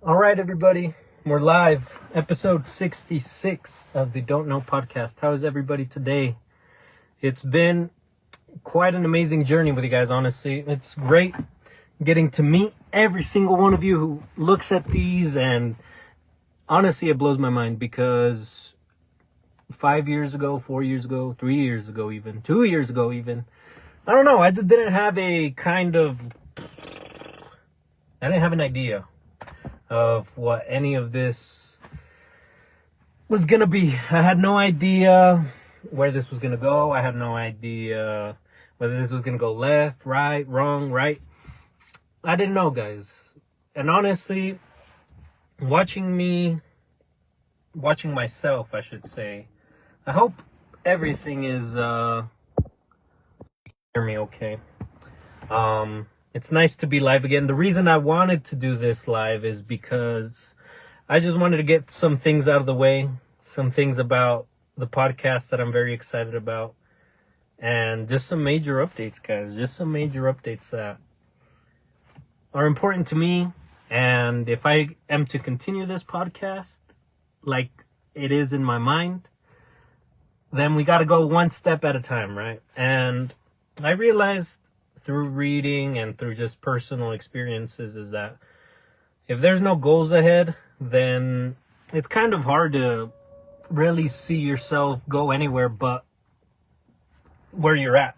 All right, everybody, we're live. Episode 66 of the Don't Know podcast. How is everybody today? It's been quite an amazing journey with you guys, honestly. It's great getting to meet every single one of you who looks at these, and honestly, it blows my mind because 5 years ago, 4 years ago, 3 years ago, even 2 years ago, even, I don't know, I just didn't have an idea of what any of this was gonna be. I had no idea where this was gonna go. I had no idea whether this was gonna go left, right, wrong, right. I didn't know, guys. And honestly, watching myself, I should say, I hope everything is hear me okay. It's nice to be live again. The reason I wanted to do this live is because I just wanted to get some things out of the way, some things about the podcast that I'm very excited about, and just some major updates, guys. Just some major updates that are important to me. And if I am to continue this podcast like it is in my mind, then we got to go one step at a time, right? And I realized through reading and through just personal experiences is that if there's no goals ahead, then it's kind of hard to really see yourself go anywhere but where you're at.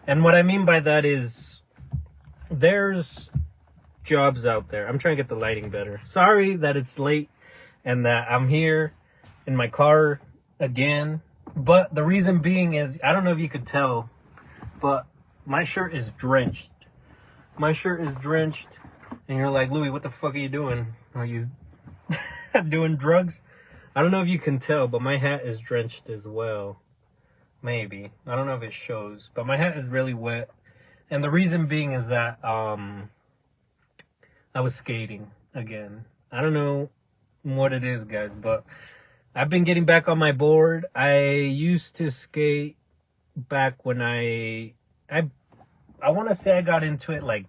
And what I mean by that is there's jobs out there. I'm trying to get the lighting better. Sorry that it's late and that I'm here in my car again. But the reason being is, I don't know if you could tell, but my shirt is drenched. My shirt is drenched. And you're like, Louis, what the fuck are you doing? Are you doing drugs? I don't know if you can tell, but my hat is drenched as well. Maybe. I don't know if it shows. But my hat is really wet. And the reason being is that I was skating again. I don't know what it is, guys, but I've been getting back on my board. I used to skate back when I want to say I got into it like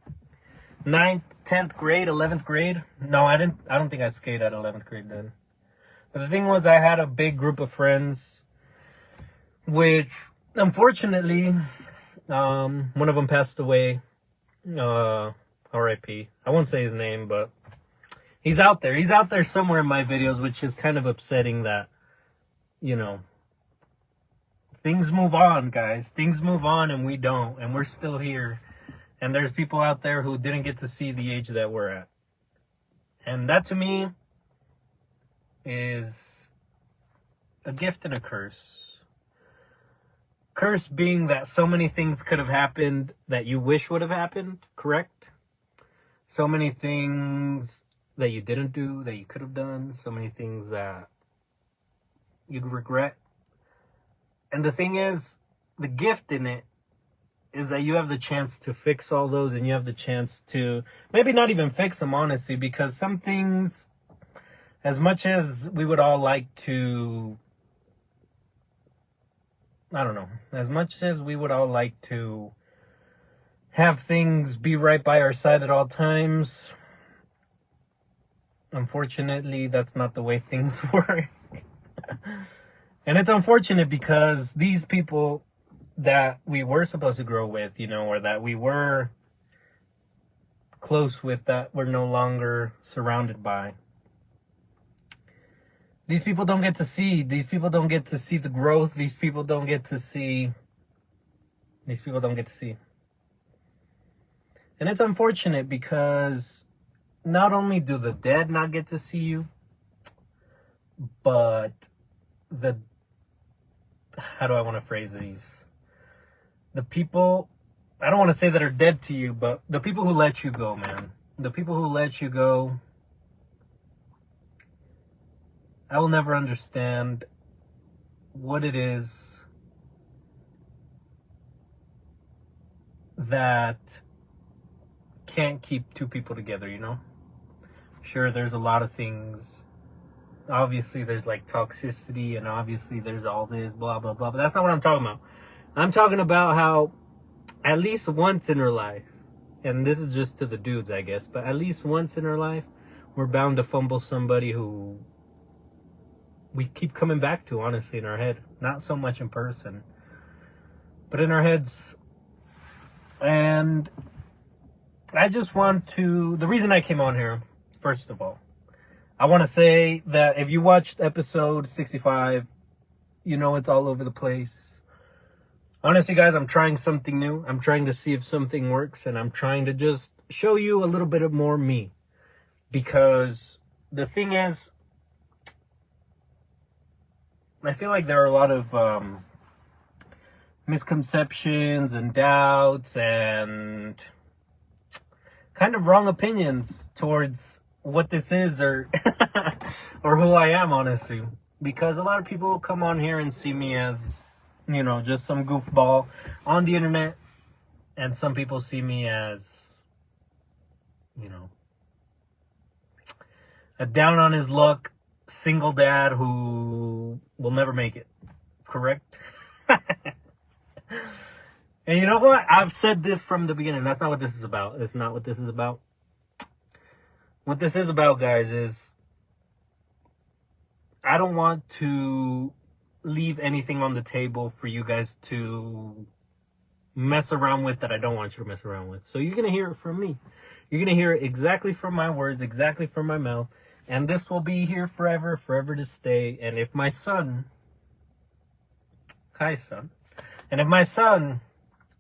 9th, 10th grade, 11th grade. No, I don't think I skated at 11th grade then. But the thing was, I had a big group of friends, which unfortunately, one of them passed away. R.I.P. I won't say his name, but he's out there. He's out there somewhere in my videos, which is kind of upsetting that, you know, things move on, guys. Things move on and we don't. And we're still here. And there's people out there who didn't get to see the age that we're at. And that to me is a gift and a curse. Curse being that so many things could have happened that you wish would have happened, correct? So many things that you didn't do that you could have done. So many things that you regret. And the thing is, the gift in it is that you have the chance to fix all those, and you have the chance to maybe not even fix them, honestly, because some things, as much as we would all like to, I don't know, as much as we would all like to have things be right by our side at all times, unfortunately, that's not the way things work. And it's unfortunate because these people that we were supposed to grow with, you know, or that we were close with, that we're no longer surrounded by, these people don't get to see. These people don't get to see the growth. These people don't get to see. And it's unfortunate because not only do the dead not get to see you, but how do I want to phrase these? The people, I don't want to say that are dead to you, but the people who let you go, man. The people who let you go, I will never understand what it is that can't keep two people together, you know? Sure, there's a lot of things. Obviously, there's like toxicity, and obviously there's all this, blah, blah, blah. But that's not what I'm talking about. I'm talking about how at least once in her life, and this is just to the dudes, I guess, but at least once in her life, we're bound to fumble somebody who we keep coming back to, honestly, in our head. Not so much in person, but in our heads. And I just want to, the reason I came on here, first of all, I want to say that if you watched episode 65, you know it's all over the place. Honestly, guys, I'm trying something new. I'm trying to see if something works, and I'm trying to just show you a little bit of more me. Because the thing is, I feel like there are a lot of misconceptions and doubts and kind of wrong opinions towards what this is or or who I am, honestly. Because a lot of people come on here and see me as, you know, just some goofball on the internet, and some people see me as, you know, a down on his luck single dad who will never make it. Correct? And you know what? I've said this from the beginning. That's not what this is about. That's not what this is about. What this is about, guys, is I don't want to leave anything on the table for you guys to mess around with that I don't want you to mess around with. So you're going to hear it from me. You're going to hear it exactly from my words, exactly from my mouth. And this will be here forever, forever to stay. And if my son, hi son, and if my son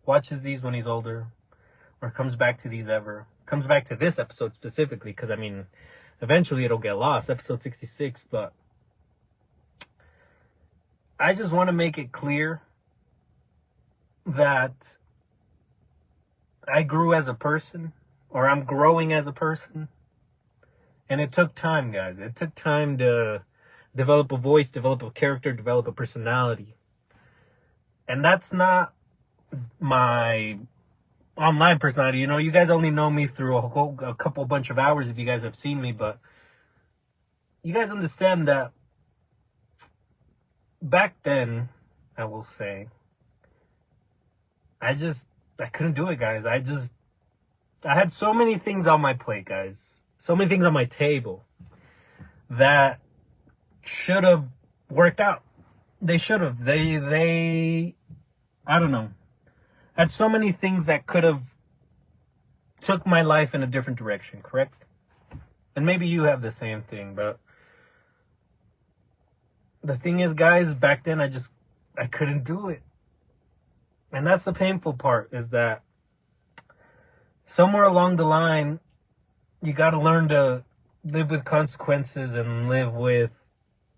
watches these when he's older, or comes back to this episode specifically, because I mean, eventually it'll get lost, episode 66, but I just want to make it clear that I grew as a person, or I'm growing as a person, and it took time, guys. It took time to develop a voice, develop a character, develop a personality. And that's not my online personality. You know, you guys only know me through a couple bunch of hours if you guys have seen me, but you guys understand that back then, I will say, I couldn't do it, guys. I had so many things on my plate, guys. So many things on my table that should have worked out. They should have. They I don't know. Had so many things that could have took my life in a different direction, correct? And maybe you have the same thing, but the thing is, guys, back then I couldn't do it. And that's the painful part, is that somewhere along the line, you got to learn to live with consequences and live with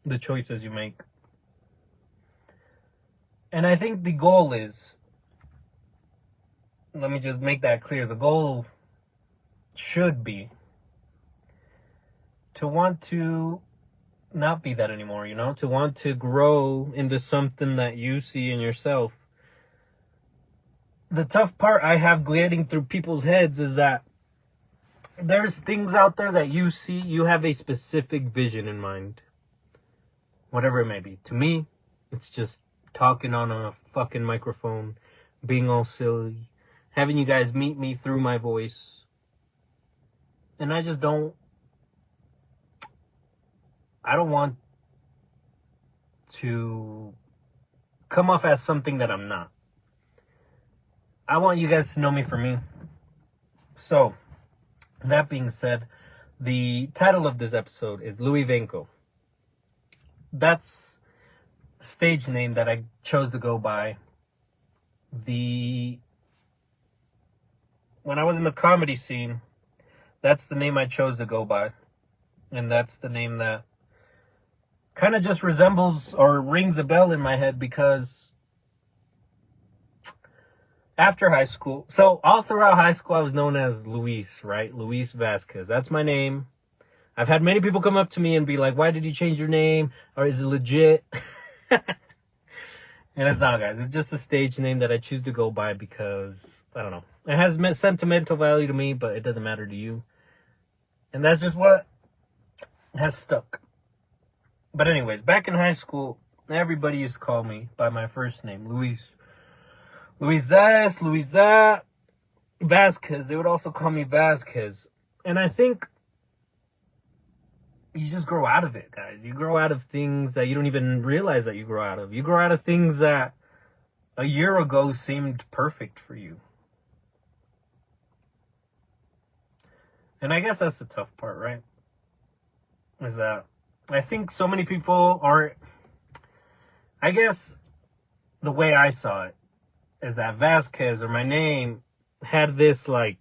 the choices you make. And I think the goal is, let me just make that clear, the goal should be to want to not be that anymore, you know, to want to grow into something that you see in yourself. The tough part I have getting through people's heads is that there's things out there that you see, you have a specific vision in mind. Whatever it may be. To me, it's just talking on a fucking microphone, being all silly, having you guys meet me through my voice. And I don't want to come off as something that I'm not. I want you guys to know me for me. So, that being said, the title of this episode is Louis Venko. That's the stage name that I chose to go by. When I was in the comedy scene, that's the name I chose to go by. And that's the name that kind of just resembles or rings a bell in my head, because after high school, so all throughout high school, I was known as Luis, right? Luis Vasquez. That's my name. I've had many people come up to me and be like, why did you change your name? Or is it legit? And it's not, guys. It's just a stage name that I choose to go by because, I don't know. It has sentimental value to me, but it doesn't matter to you. And that's just what has stuck. But anyways, back in high school, everybody used to call me by my first name, Luis. Luis this, Luis that, Vasquez. They would also call me Vasquez. And I think you just grow out of it, guys. You grow out of things that you don't even realize that you grow out of. You grow out of things that a year ago seemed perfect for you. And I guess that's the tough part, right? Is that I think so many people are, I guess the way I saw it is that Vasquez, or my name, had this like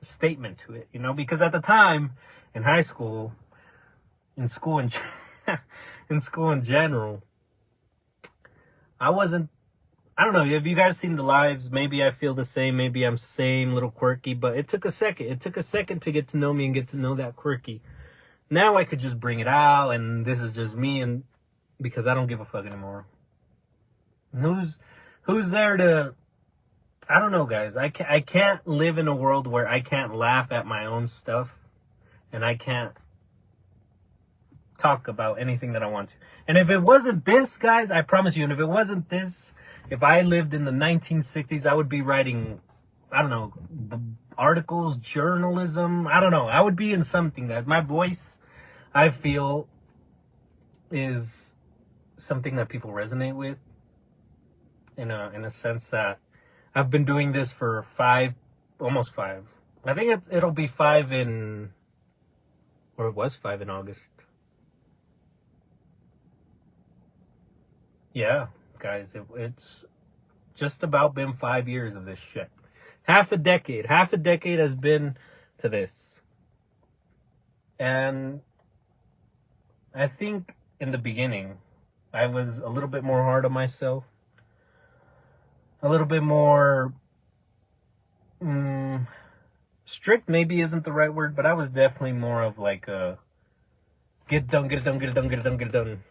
statement to it, because at the time in high school, in school in general, I don't know, have you guys seen the lives? Maybe I feel the same, maybe I'm same, little quirky, but it took a second to get to know me and get to know that quirky. Now I could just bring it out, and this is just me, and because I don't give a fuck anymore. Who's there to, I don't know, guys. I can't live in a world where I can't laugh at my own stuff, and I can't talk about anything that I want to. And if it wasn't this, guys, I promise you, and if it wasn't this, if I lived in the 1960s, I would be writing, I don't know, articles, journalism, I don't know. I would be in something, guys. My voice, I feel, is something that people resonate with, in a sense that I've been doing this for almost 5. I think it'll be 5 it was 5 in August. Yeah, guys, it's just about been 5 years of this shit. Half a decade has been to this. And I think in the beginning, I was a little bit more hard on myself. A little bit more strict maybe isn't the right word, but I was definitely more of like a get it done.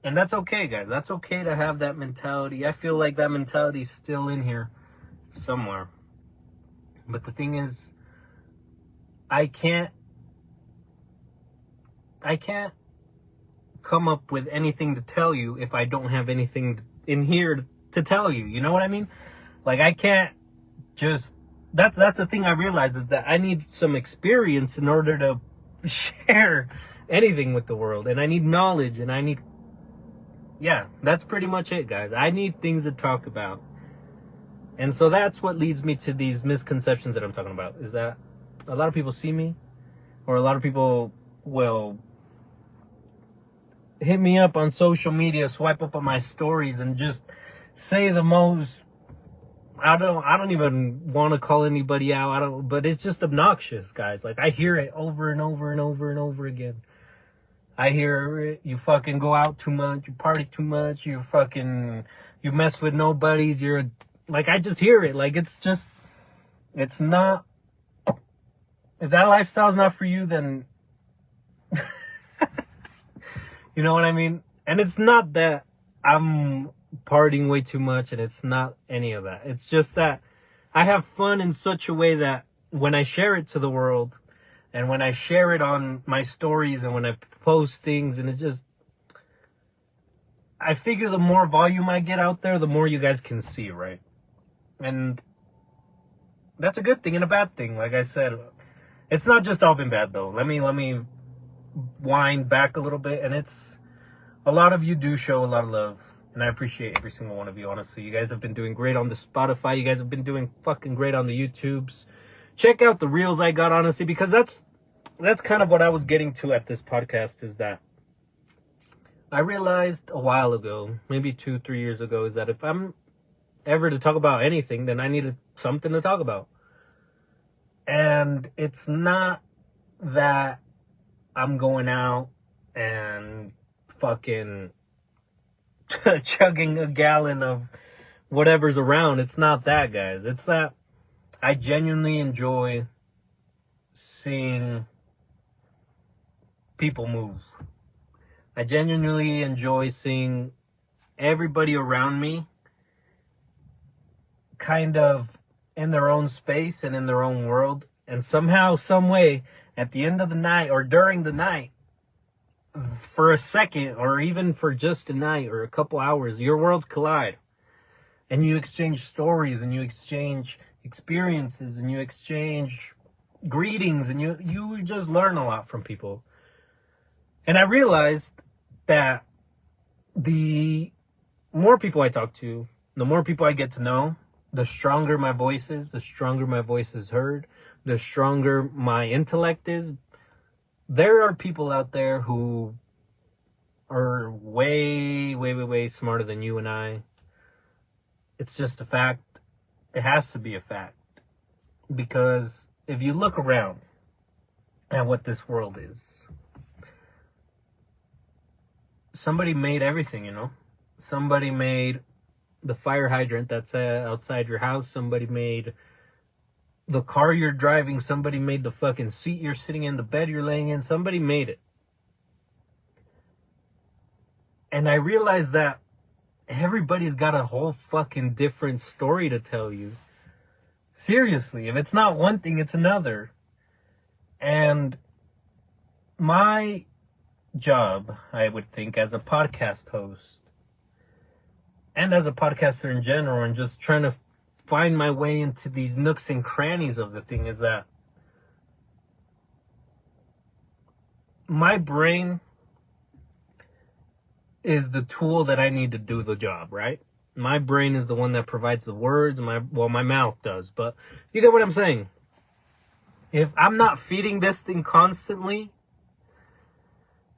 And that's okay, guys. That's okay to have that mentality. I feel like that mentality is still in here somewhere. But the thing is, I can't come up with anything to tell you if I don't have anything in here to tell you. You know what I mean? Like, I can't just, that's the thing I realize, is that I need some experience in order to share anything with the world. And I need knowledge, and I need, yeah, that's pretty much it, guys. I need things to talk about. And so that's what leads me to these misconceptions that I'm talking about, is that a lot of people see me, or a lot of people will hit me up on social media, swipe up on my stories, and just say the most, I don't even want to call anybody out. But it's just obnoxious, guys. Like, I hear it over and over and over and over again. I hear it. You fucking go out too much. You party too much. You mess with nobodies. Like, I just hear it. Like, it's not, if that lifestyle's not for you, then, you know what I mean? And it's not that I'm partying way too much, and it's not any of that. It's just that I have fun in such a way that when I share it to the world, and when I share it on my stories, and when I post things, and it's just, I figure the more volume I get out there, the more you guys can see, right? And that's a good thing and a bad thing. Like I said, it's not just all been bad, though. Let me wind back a little bit. And it's, a lot of you do show a lot of love, and I appreciate every single one of you, honestly. You guys have been doing great on the Spotify. You guys have been doing fucking great on the YouTubes. Check out the reels I got, honestly, because that's kind of what I was getting to at this podcast, is that I realized a while ago, maybe 2-3 years ago, is that if I'm ever to talk about anything, then I needed something to talk about. And it's not that I'm going out and fucking chugging a gallon of whatever's around. It's not that, guys. It's that I genuinely enjoy seeing people move. I genuinely enjoy seeing everybody around me kind of in their own space and in their own world. And somehow, some way, at the end of the night or during the night, for a second, or even for just a night or a couple hours, your worlds collide. And you exchange stories, and you exchange experiences, and you exchange greetings, and you just learn a lot from people. And I realized that the more people I talk to, the more people I get to know, the stronger my voice is, the stronger my voice is heard, the stronger my intellect is. There are people out there who are way, way, way, way smarter than you and I. It's just a fact. It has to be a fact. Because if you look around at what this world is, somebody made everything, you know? Somebody made the fire hydrant that's outside your house. Somebody made the car you're driving. Somebody made the fucking seat you're sitting in, the bed you're laying in. Somebody made it. And I realized that everybody's got a whole fucking different story to tell you. Seriously, if it's not one thing, it's another. And my job, I would think, as a podcast host, and as a podcaster in general, and just trying to find my way into these nooks and crannies of the thing, is that my brain is the tool that I need to do the job, right? My brain is the one that provides the words. My mouth does, but you get what I'm saying. If I'm not feeding this thing constantly,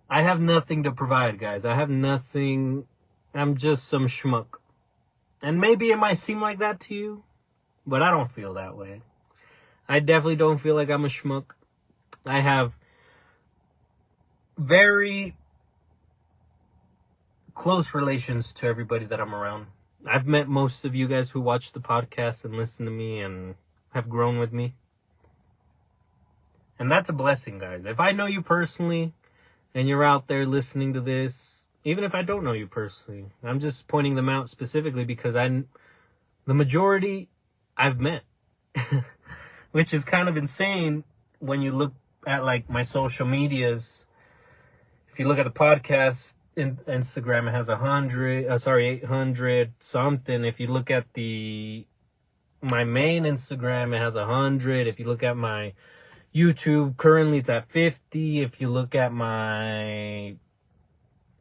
I have nothing to provide, guys. I have nothing. I'm just some schmuck. And maybe it might seem like that to you, but I don't feel that way. I definitely don't feel like I'm a schmuck. I have very close relations to everybody that I'm around. I've met most of you guys who watch the podcast and listen to me and have grown with me. And that's a blessing, guys. If I know you personally and you're out there listening to this, even if I don't know you personally, I'm just pointing them out specifically because the majority I've met, which is kind of insane when you look at like my social medias. If you look at the podcast, Instagram, it has 800 something. If you look at my main Instagram, it has 100. If you look at my YouTube, currently it's at 50. If you look at my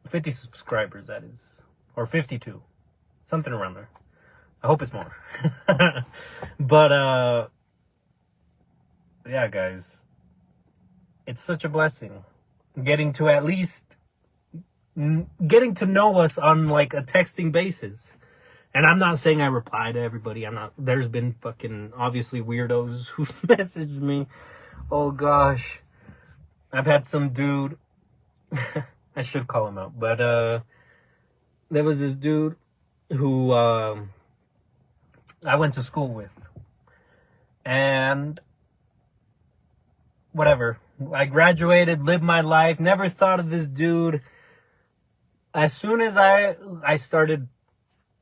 50 subscribers, that is, or 52, something around there. I hope it's more. But yeah, guys, it's such a blessing getting to know us on like a texting basis. And I'm not saying I reply to everybody. There's been fucking obviously weirdos who messaged me. Oh gosh. I've had some dude, I should call him out, but there was this dude who I went to school with. And whatever. I graduated, lived my life, never thought of this dude. As soon as I started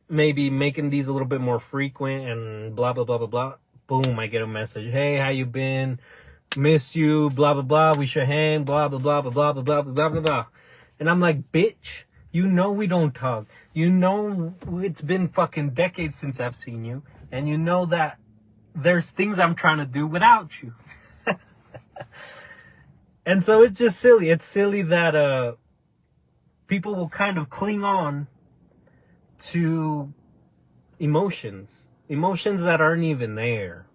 maybe making these a little bit more frequent and blah, blah, blah, blah, blah, boom, I get a message. Hey, how you been? Miss you, blah, blah, blah. We should hang, blah, blah, blah, blah, blah, blah, blah, blah, blah, blah. And I'm like, bitch, you know we don't talk. You know it's been fucking decades since I've seen you. And you know that there's things I'm trying to do without you. And so it's just silly. It's silly that people will kind of cling on to emotions that aren't even there.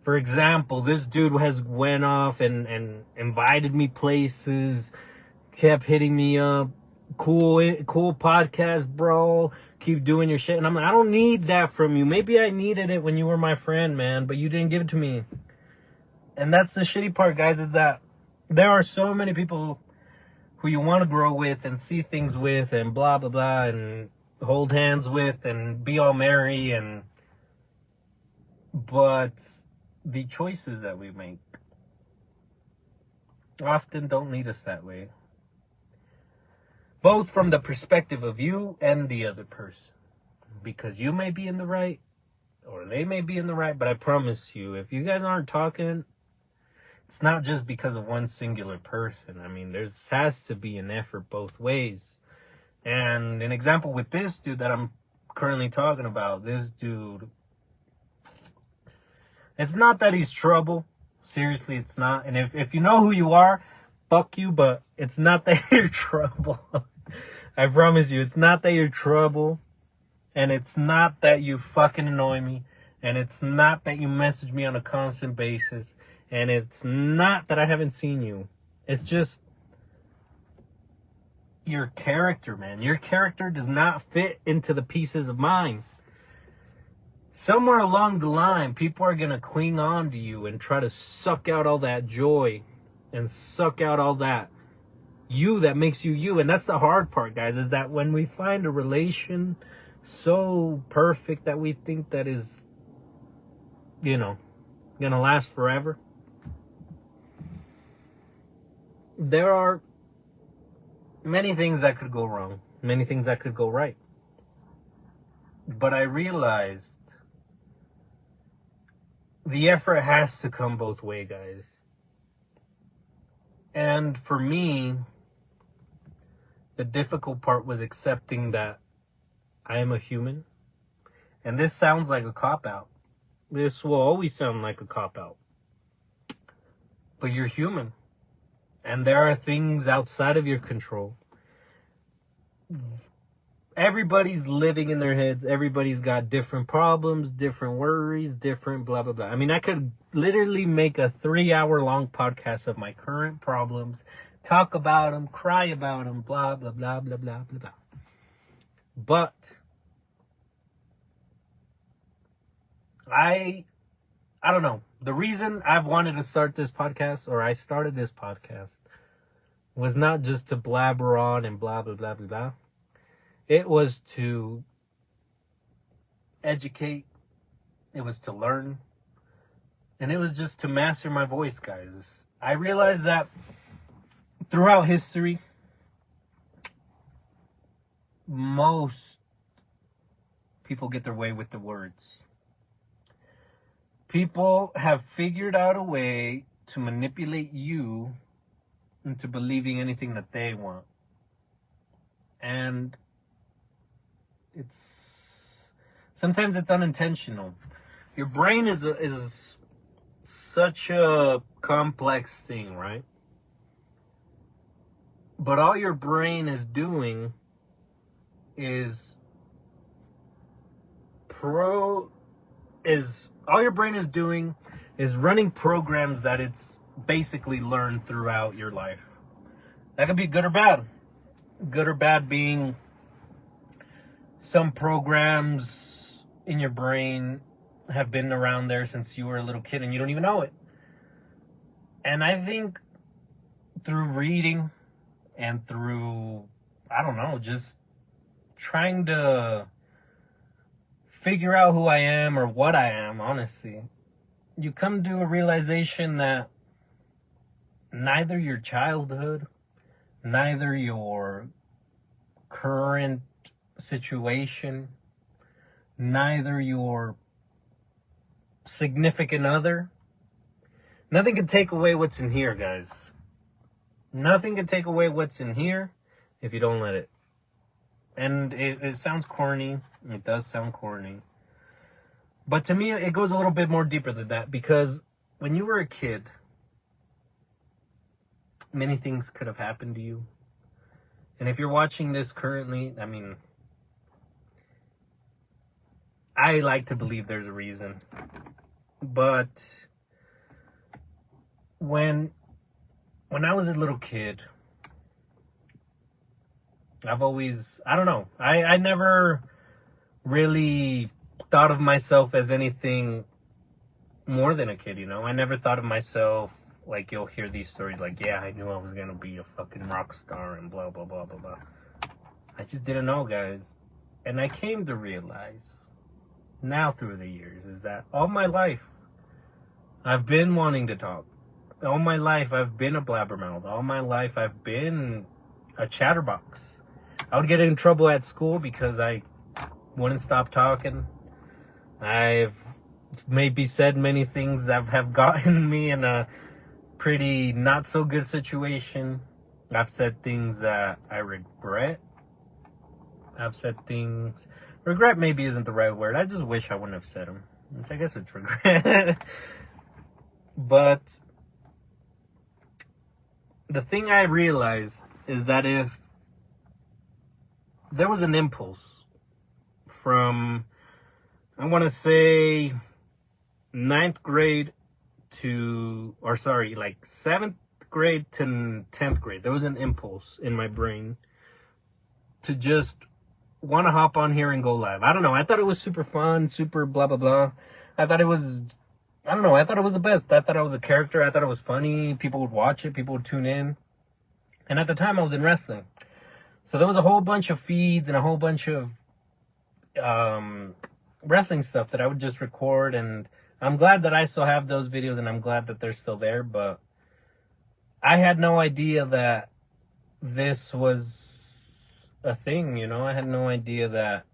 For example, this dude has went off and invited me places, kept hitting me up. Cool podcast, bro. Keep doing your shit. And I'm like, I don't need that from you. Maybe I needed it when you were my friend, man, but you didn't give it to me. And that's the shitty part, guys, is that there are so many people who you want to grow with and see things with and blah, blah, blah, and hold hands with and be all merry, but the choices that we make often don't lead us that way. Both from the perspective of you and the other person. Because you may be in the right, or they may be in the right, but I promise you, if you guys aren't talking, it's not just because of one singular person. I mean, there has to be an effort both ways. And an example with this dude that I'm currently talking about, this dude, it's not that he's trouble. Seriously, it's not. And if you know who you are, fuck you, but it's not that you're trouble. I promise you, it's not that you're trouble. And it's not that you fucking annoy me. And it's not that you message me on a constant basis. And it's not that I haven't seen you. It's just your character, man. Your character does not fit into the pieces of mine. Somewhere along the line, people are going to cling on to you and try to suck out all that joy and suck out all that you that makes you you. And that's the hard part, guys, is that when we find a relation so perfect that we think that is, gonna last forever, there are many things that could go wrong, many things that could go right. But I realized the effort has to come both ways, guys. And for me, the difficult part was accepting that I am a human. And this sounds like a cop-out. This will always sound like a cop-out. But you're human. And there are things outside of your control. Everybody's living in their heads. Everybody's got different problems, different worries, different blah, blah, blah. I mean, I could literally make a 3-hour-long podcast of my current problems, talk about them, cry about them, blah, blah, blah, blah, blah, blah, blah. But I don't know. The reason I've wanted to start this podcast, or I started this podcast, was not just to blabber on and blah, blah, blah, blah, blah. It was to educate. It was to learn. And it was just to master my voice, guys. I realized that throughout history, most people get their way with the words. People have figured out a way to manipulate you into believing anything that they want. And sometimes it's unintentional. Your brain is such a complex thing, right? But all your brain is doing is running programs that it's basically learned throughout your life. That could be good or bad. Good or bad being some programs in your brain have been around there since you were a little kid and you don't even know it. And I think through reading and through, just trying to figure out who I am or what I am, honestly, you come to a realization that neither your childhood, neither your current situation, neither your significant other, nothing can take away what's in here, guys. Nothing can take away what's in here if you don't let it. And it sounds corny. It does sound corny. But to me, it goes a little bit more deeper than that. Because when you were a kid, many things could have happened to you. And if you're watching this currently, I like to believe there's a reason. But when I was a little kid, I never really thought of myself as anything more than a kid, I never thought of myself, like, you'll hear these stories like, yeah, I knew I was going to be a fucking rock star and blah, blah, blah, blah, blah. I just didn't know, guys. And I came to realize now through the years is that all my life, I've been wanting to talk. All my life, I've been a blabbermouth. All my life, I've been a chatterbox. I would get in trouble at school because I wouldn't stop talking. I've maybe said many things that have gotten me in a pretty not so good situation. I've said things that I regret. Regret maybe isn't the right word. I just wish I wouldn't have said them. Which I guess it's regret. But the thing I realized is that if there was an impulse from, I want to say, ninth grade to, or sorry, like 7th grade to 10th grade, there was an impulse in my brain to just want to hop on here and go live. I don't know. I thought it was super fun, super blah, blah, blah. I thought it was, I don't know. I thought it was the best. I thought I was a character. I thought it was funny. People would watch it. People would tune in. And at the time I was in wrestling. So there was a whole bunch of feeds and a whole bunch of wrestling stuff that I would just record. And I'm glad that I still have those videos, and I'm glad that they're still there. But I had no idea that this was a thing, you know. I had no idea that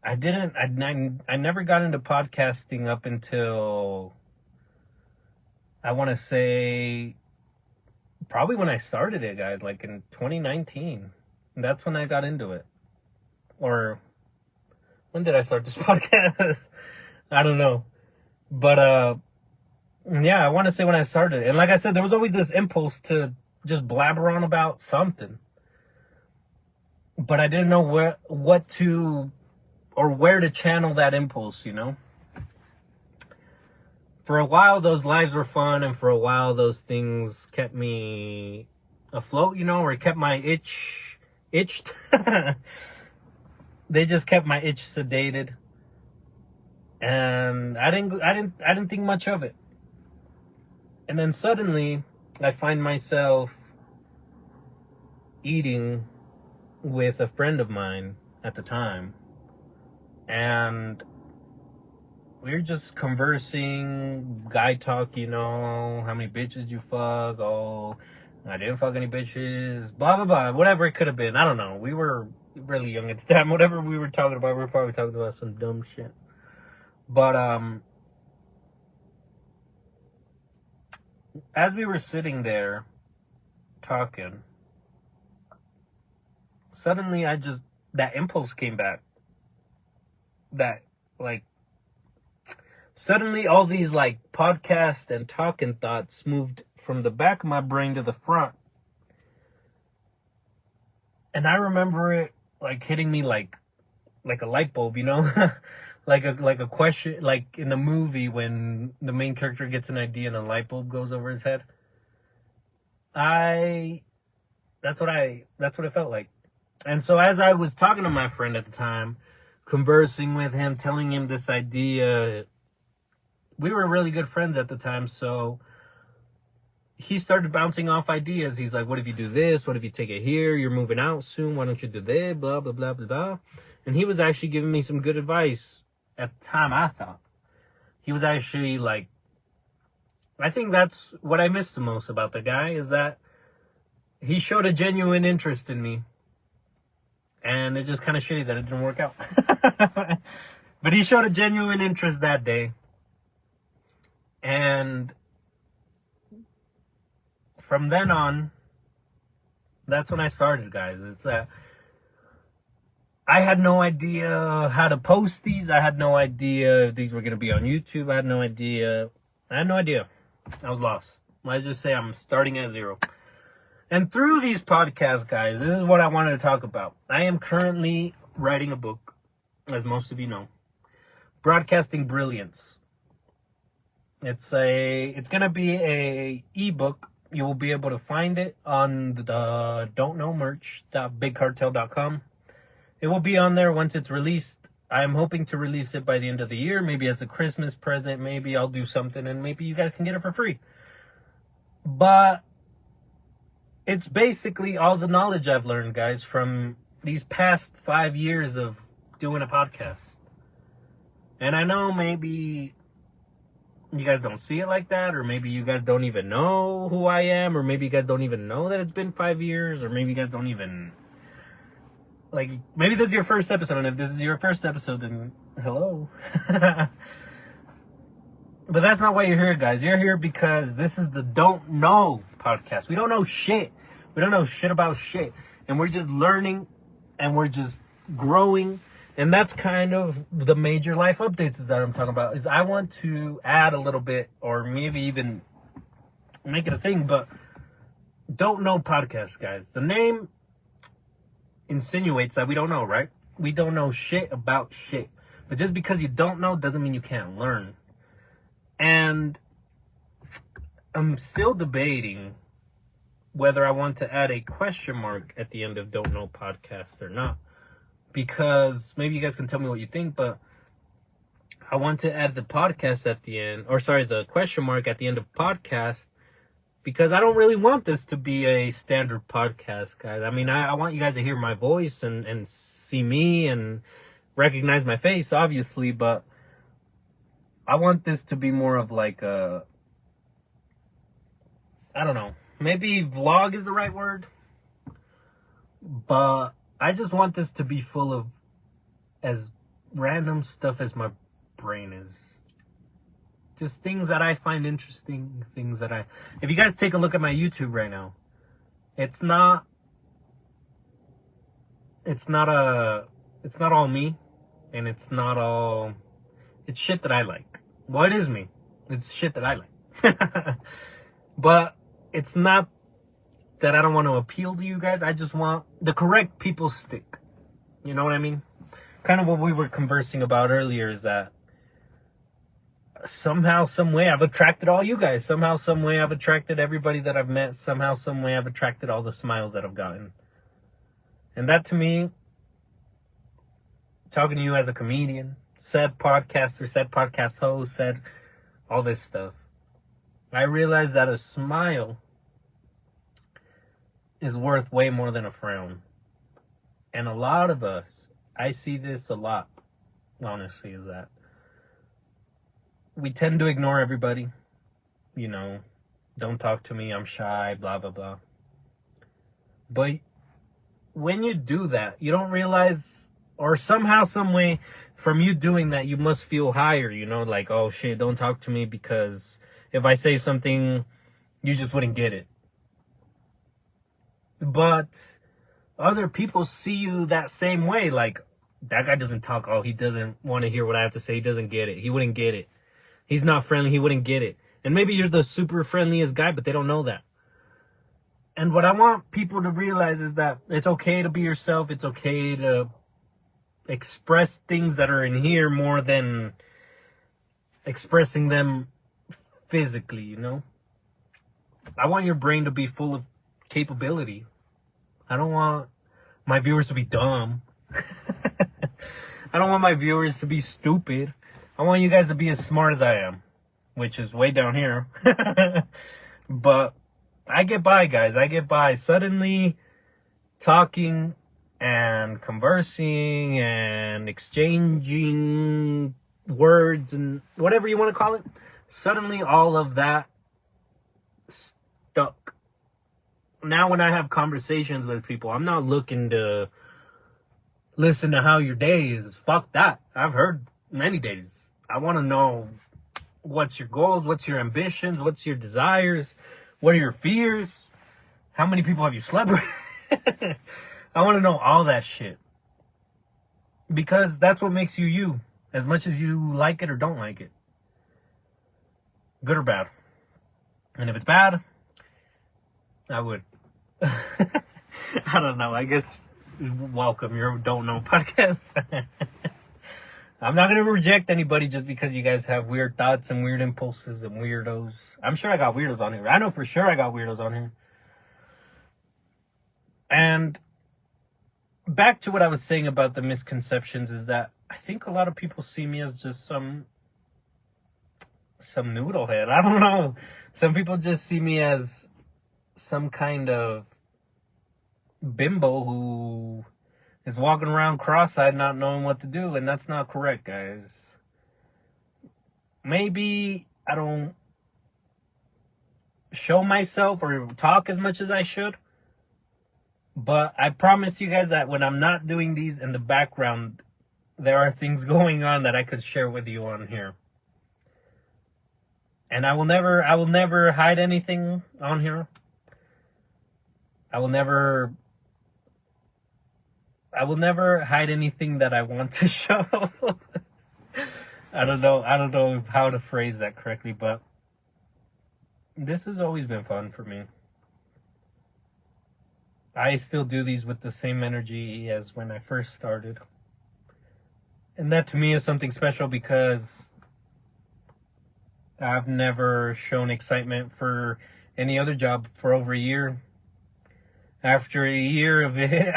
I never got into podcasting up until, I want to say, probably when I started it, guys, like in 2019. That's when I got into it. Or when did I start this podcast? I don't know. But yeah, I want to say when I started. And like I said, there was always this impulse to just blabber on about something. But I didn't know what to, or where to channel that impulse, you know? For a while, those lives were fun, and for a while, those things kept me afloat, you know, or it kept my itched. They just kept my itch sedated, and I didn't think much of it. And then suddenly, I find myself eating with a friend of mine at the time, and we're just conversing, guy talk, you know, how many bitches you fuck, oh, I didn't fuck any bitches, blah, blah, blah, whatever it could have been. I don't know. We were really young at the time. Whatever we were talking about, we were probably talking about some dumb shit. But, as we were sitting there talking, suddenly that impulse came back. That, like, suddenly all these, like, podcast and talking thoughts moved from the back of my brain to the front. And I remember it, like, hitting me like a light bulb, you know? like a question, like in the movie when the main character gets an idea and a light bulb goes over his head. That's what it felt like. And so as I was talking to my friend at the time, conversing with him, telling him this idea, we were really good friends at the time, so he started bouncing off ideas. He's like, what if you do this? What if you take it here? You're moving out soon. Why don't you do this? Blah, blah, blah, blah, blah. And he was actually giving me some good advice at the time, I thought. He was actually like, I think that's what I missed the most about the guy, is that he showed a genuine interest in me. And it's just kind of shitty that it didn't work out. But he showed a genuine interest that day. And from then on, that's when I started, guys. It's I had no idea how to post these. I had no idea if these were going to be on YouTube. I had no idea. I was lost. Let's just say I'm starting at zero. And through these podcasts, guys, this is what I wanted to talk about. I am currently writing a book, as most of you know. Broadcasting Brilliance. It's going to be a ebook. You will be able to find it on the don'tknowmerch.bigcartel.com. It will be on there once it's released. I'm hoping to release it by the end of the year, maybe as a Christmas present. Maybe I'll do something and maybe you guys can get it for free. But it's basically all the knowledge I've learned, guys, from these past 5 years of doing a podcast. And I know maybe you guys don't see it like that, or maybe you guys don't even know who I am, or maybe you guys don't even know that it's been 5 years, or maybe you guys don't even, like, maybe this is your first episode, and if this is your first episode, then hello. But that's not why you're here, guys. You're here because this is the Don't Know podcast. We don't know shit. We don't know shit about shit. And we're just learning, and we're just growing. And that's kind of the major life updates that I'm talking about. Is I want to add a little bit, or maybe even make it a thing. But don't know podcast, guys. The name insinuates that we don't know, right? We don't know shit about shit. But just because you don't know doesn't mean you can't learn. And I'm still debating whether I want to add a question mark at the end of Don't Know Podcast or not. Because maybe you guys can tell me what you think, but I want to add the podcast at the end, the question mark at the end of podcast, because I don't really want this to be a standard podcast, guys. I mean, I want you guys to hear my voice and see me and recognize my face, obviously, but I want this to be more of like a, I don't know, maybe vlog is the right word, but I just want this to be full of as random stuff as my brain is. Just things that I find interesting, things that if you guys take a look at my YouTube right now, it's not all me, and it's shit that I like. Well, it is me. It's shit that I like. But it's not that I don't want to appeal to you guys. I just want the correct people stick. You know what I mean? Kind of what we were conversing about earlier is that somehow, some way, I've attracted all you guys. Somehow, some way, I've attracted everybody that I've met. Somehow, some way, I've attracted all the smiles that I've gotten. And that, to me, talking to you as a comedian, said podcaster, said podcast host, said all this stuff, I realized that a smile is worth way more than a frown. And a lot of us, I see this a lot, honestly, is that we tend to ignore everybody. You know, don't talk to me, I'm shy, blah, blah, blah. But when you do that, you don't realize, or somehow, some way, from you doing that, you must feel higher, you know, like, oh shit, don't talk to me because if I say something, you just wouldn't get it. But other people see you that same way, like, that guy doesn't talk, oh, he doesn't want to hear what I have to say, he doesn't get it, he wouldn't get it. He's not friendly, he wouldn't get it. And maybe you're the super friendliest guy, but they don't know that. And what I want people to realize is that it's okay to be yourself. It's okay to express things that are in here more than expressing them physically, you know? I want your brain to be full of capability. I don't want my viewers to be dumb. I don't want my viewers to be stupid. I want you guys to be as smart as I am, which is way down here. But I get by, guys. I get by. Suddenly, talking and conversing and exchanging words and whatever you want to call it, suddenly all of that stuck. Now when I have conversations with people, I'm not looking to listen to how your day is. Fuck that. I've heard many days. I want to know what's your goals, what's your ambitions, what's your desires, what are your fears, how many people have you slept with? I want to know all that shit. Because that's what makes you you, as much as you like it or don't like it. Good or bad. And if it's bad, I would. I don't know. I guess welcome your Don't Know podcast. I'm not going to reject anybody just because you guys have weird thoughts and weird impulses and weirdos. I'm sure I got weirdos on here. I know for sure I got weirdos on here. And back to what I was saying about the misconceptions is that I think a lot of people see me as just some noodlehead. I don't know. Some people just see me as some kind of bimbo who is walking around cross-eyed not knowing what to do, and that's not correct, guys. Maybe I don't show myself or talk as much as I should, but I promise you guys that when I'm not doing these in the background, there are things going on that I could share with you on here. And I will never hide anything on here. I will never hide anything that I want to show. I don't know how to phrase that correctly, but this has always been fun for me. I still do these with the same energy as when I first started. And that to me is something special because I've never shown excitement for any other job for over a year. After a year of it,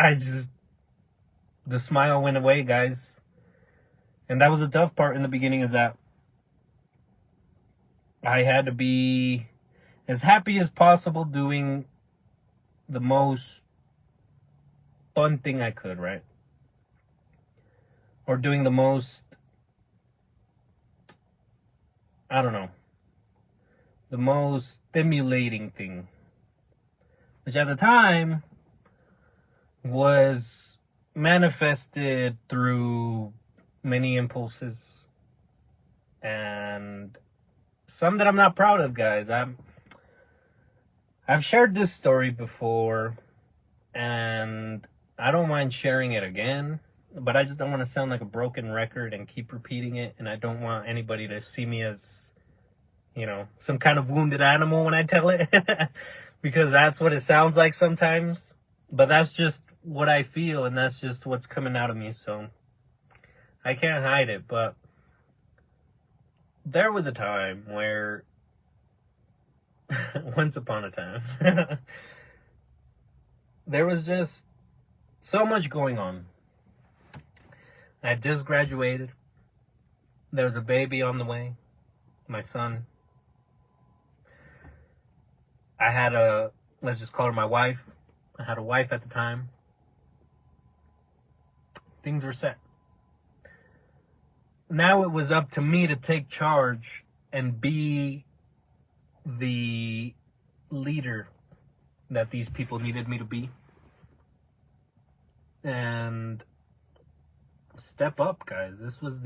the smile went away, guys. And that was the tough part in the beginning, is that I had to be as happy as possible doing the most fun thing I could, right? Or doing the most, I don't know, the most stimulating thing, which at the time was manifested through many impulses and some that I'm not proud of, guys. I've shared this story before and I don't mind sharing it again, but I just don't want to sound like a broken record and keep repeating it, and I don't want anybody to see me as, some kind of wounded animal when I tell it, because that's what it sounds like sometimes, but that's just what I feel, and that's just what's coming out of me, so I can't hide it. But there was a time where, once upon a time, there was just so much going on. I had just graduated. There was a baby on the way, my son. I had let's just call her my wife. I had a wife at the time. Things were set. Now it was up to me to take charge and be the leader that these people needed me to be. And step up, guys. This was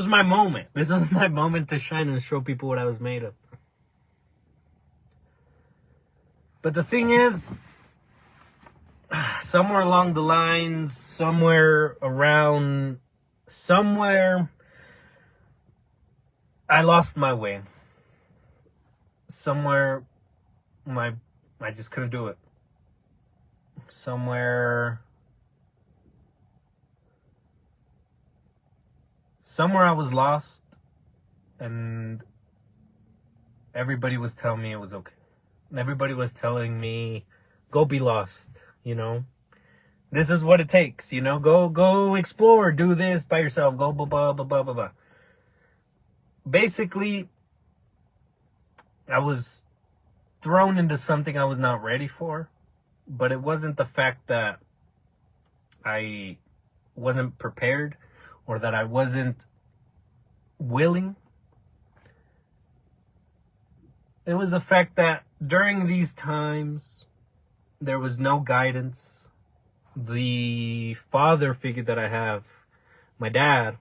my moment. This was my moment to shine and show people what I was made of. But the thing is, somewhere along the lines, somewhere, I lost my way. Somewhere, I just couldn't do it. Somewhere I was lost, and everybody was telling me it was okay. Everybody was telling me, go be lost, This is what it takes, Go explore, do this by yourself, go blah, blah, blah, blah, blah, blah. Basically, I was thrown into something I was not ready for, but it wasn't the fact that I wasn't prepared or that I wasn't willing. It was the fact that during these times, there was no guidance. The father figure that I have, my dad,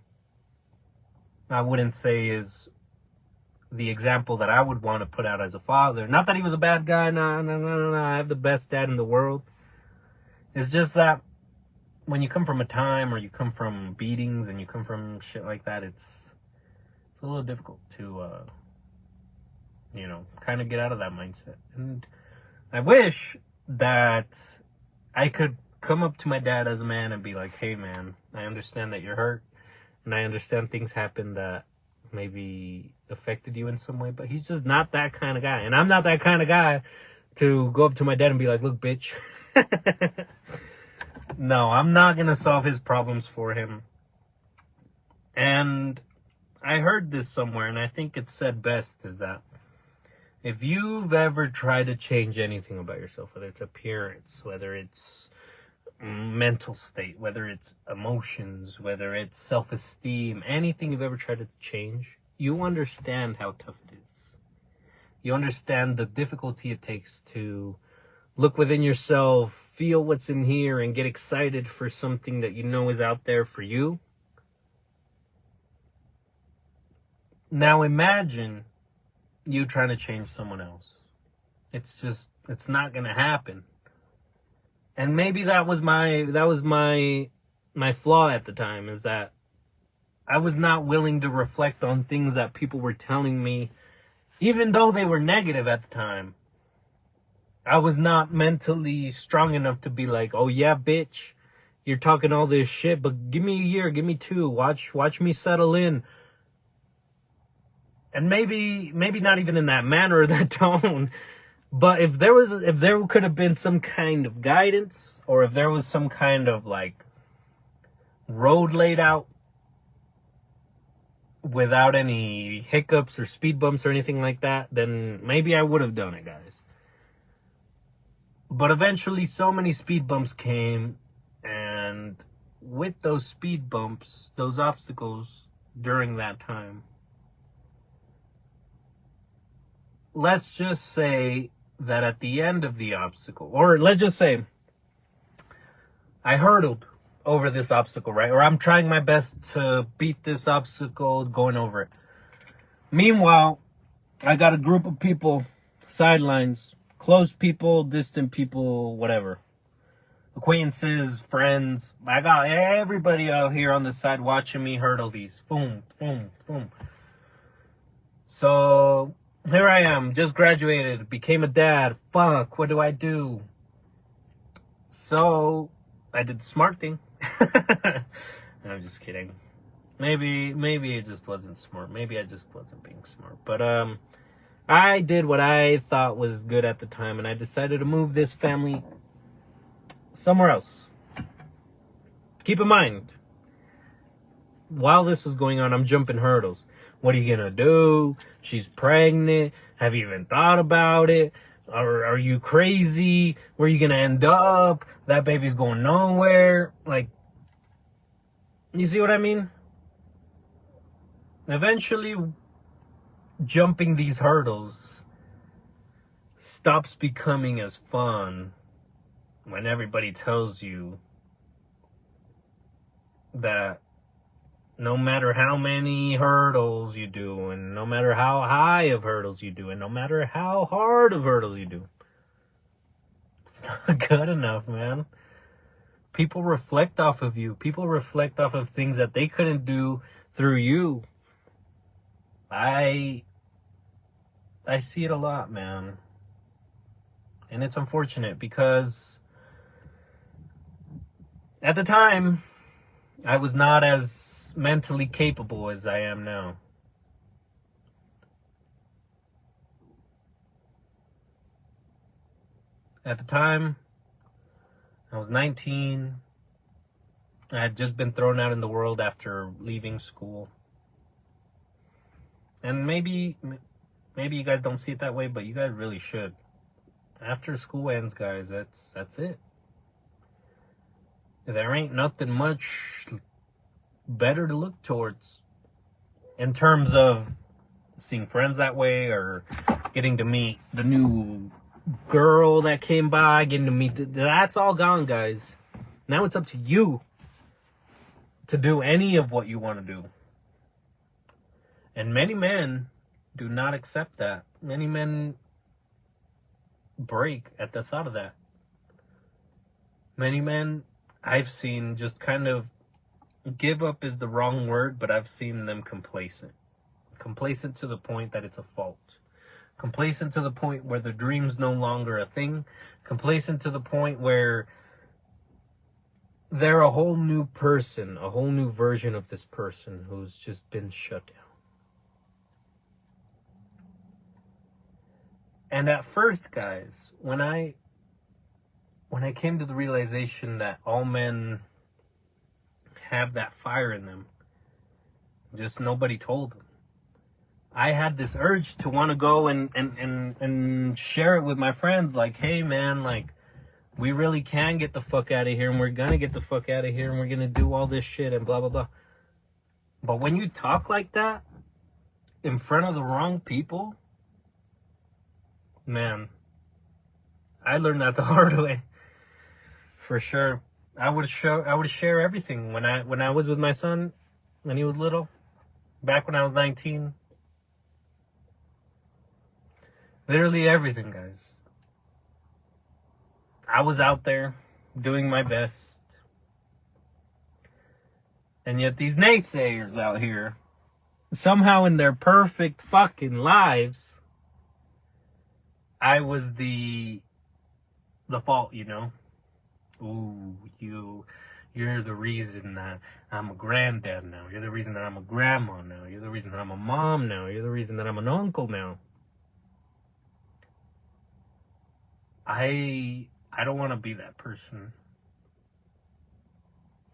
I wouldn't say is the example that I would want to put out as a father. Not that he was a bad guy. No. I have the best dad in the world. It's just that when you come from a time, or you come from beatings and you come from shit like that, it's a little difficult to, kind of get out of that mindset. And I wish that I could come up to my dad as a man and be like, hey man, I understand that you're hurt, and I understand things happen that maybe affected you in some way, but he's just not that kind of guy. And I'm not that kind of guy to go up to my dad and be like, look, bitch. No, I'm not going to solve his problems for him. And I heard this somewhere, and I think it's said best, is that if you've ever tried to change anything about yourself, whether it's appearance, whether it's mental state, whether it's emotions, whether it's self-esteem, anything you've ever tried to change, you understand how tough it is. You understand the difficulty it takes to look within yourself, feel what's in here, and get excited for something that you know is out there for you. Now imagine you trying to change someone else. It's not going to happen. And maybe that was my flaw at the time, is that I was not willing to reflect on things that people were telling me Even though they were negative at the time, I was not mentally strong enough to be like, oh yeah, bitch, you're talking all this shit, but give me a year, give me 2, watch me settle in. And maybe not even in that manner or that tone, but if there could have been some kind of guidance, or if there was some kind of like road laid out without any hiccups or speed bumps or anything like that, then maybe I would have done it, guys. But eventually so many speed bumps came, and with those speed bumps, those obstacles during that time, let's just say that at the end of the obstacle, or let's just say I hurdled over this obstacle, right? Or I'm trying my best to beat this obstacle, going over it. Meanwhile, I got a group of people, sidelines, close people, distant people, whatever. Acquaintances, friends. I got everybody out here on the side watching me hurdle these. Boom, boom, boom. So here I am, just graduated, became a dad. Fuck, what do I do? So I did the smart thing. I'm just kidding. Maybe it just wasn't smart. Maybe I just wasn't being smart. But I did what I thought was good at the time, and I decided to move this family somewhere else. Keep in mind, while this was going on, I'm jumping hurdles. What are you gonna do? She's pregnant. Have you even thought about it? Are you crazy? Where are you gonna end up? That baby's going nowhere. Like, you see what I mean? Eventually, jumping these hurdles stops becoming as fun when everybody tells you that no matter how many hurdles you do, and no matter how high of hurdles you do, and no matter how hard of hurdles you do, it's not good enough, man. People reflect off of you. People reflect off of things that they couldn't do through you. I see it a lot, man. And it's unfortunate because at the time, I was not as mentally capable as I am now. At the time, I was 19. I had just been thrown out in the world after leaving school. And maybe you guys don't see it that way, but you guys really should. After school ends, guys, that's it. There ain't nothing much better to look towards in terms of seeing friends that way, or getting to meet the new girl that came by, getting to meet that's all gone, guys. Now it's up to you to do any of what you want to do. And many men do not accept that. Many men break at the thought of that. Many men I've seen just kind of give up is the wrong word, but I've seen them complacent. Complacent to the point that it's a fault. Complacent to the point where the dream's no longer a thing. Complacent to the point where they're a whole new person, a whole new version of this person who's just been shut down. And at first, guys, when I came to the realization that all men have that fire in them, just nobody told them, I had this urge to want to go and share it with my friends. Like, hey, man, like, we really can get the fuck out of here, and we're gonna get the fuck out of here, and we're gonna do all this shit, and blah, blah, blah. But when you talk like that in front of the wrong people, man, I learned that the hard way. For sure. I would share everything when I was with my son when he was little, back when I was 19. Literally everything, guys. I was out there doing my best. And yet these naysayers out here, somehow in their perfect fucking lives, I was the fault, you know? Ooh, you're the reason that I'm a granddad now. You're the reason that I'm a grandma now. You're the reason that I'm a mom now. You're the reason that I'm an uncle now. I don't want to be that person.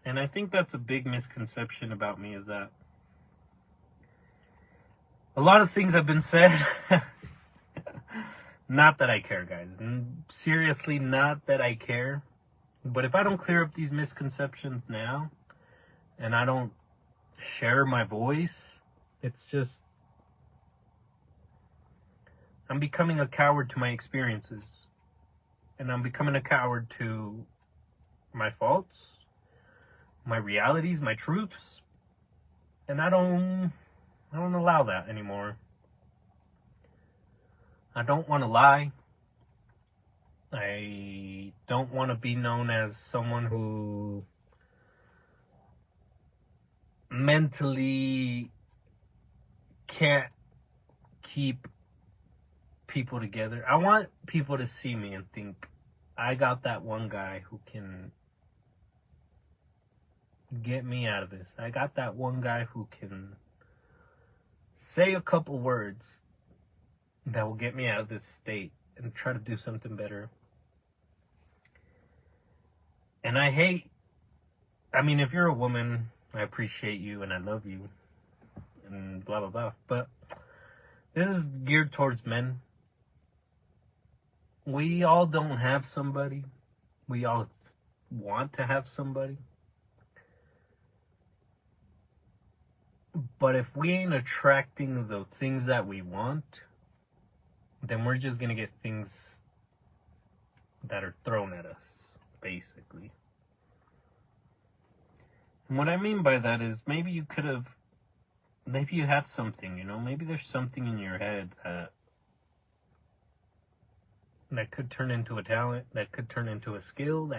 And I think that's a big misconception about me, is that a lot of things have been said. Not that I care, guys. Seriously, not that I care. But if I don't clear up these misconceptions now, and I don't share my voice, it's just, I'm becoming a coward to my experiences. And I'm becoming a coward to my faults, my realities, my truths. And I don't allow that anymore. I don't want to lie. I don't want to be known as someone who mentally can't keep people together. I want people to see me and think, I got that one guy who can get me out of this. I got that one guy who can say a couple words that will get me out of this state and try to do something better. And I mean, if you're a woman, I appreciate you and I love you and blah, blah, blah. But this is geared towards men. We all don't have somebody. We all want to have somebody. But if we ain't attracting the things that we want, then we're just going to get things that are thrown at us, basically. And what I mean by that is maybe you had something, you know? Maybe there's something in your head that could turn into a talent, that could turn into a skill,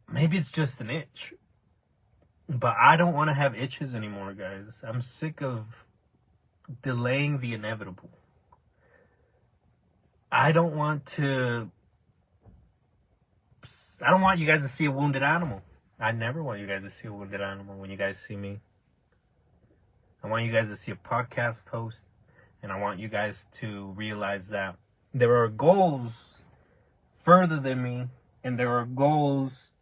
maybe it's just an itch. But I don't want to have itches anymore, guys. I'm sick of delaying the inevitable. I don't want you guys to see a wounded animal. I never want you guys to see a wounded animal when you guys see me. I want you guys to see a podcast host, and I want you guys to realize that there are goals further than me, and there are goals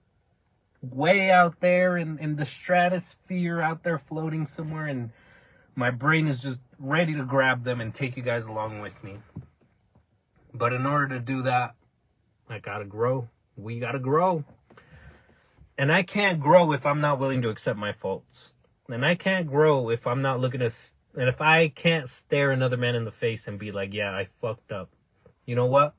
way out there in the stratosphere, out there floating somewhere, and my brain is just ready to grab them and take you guys along with me. But in order to do that, I gotta grow. We gotta grow. And I can't grow if I'm not willing to accept my faults. And I can't grow if I'm not and if I can't stare another man in the face and be like, yeah, I fucked up. You know what?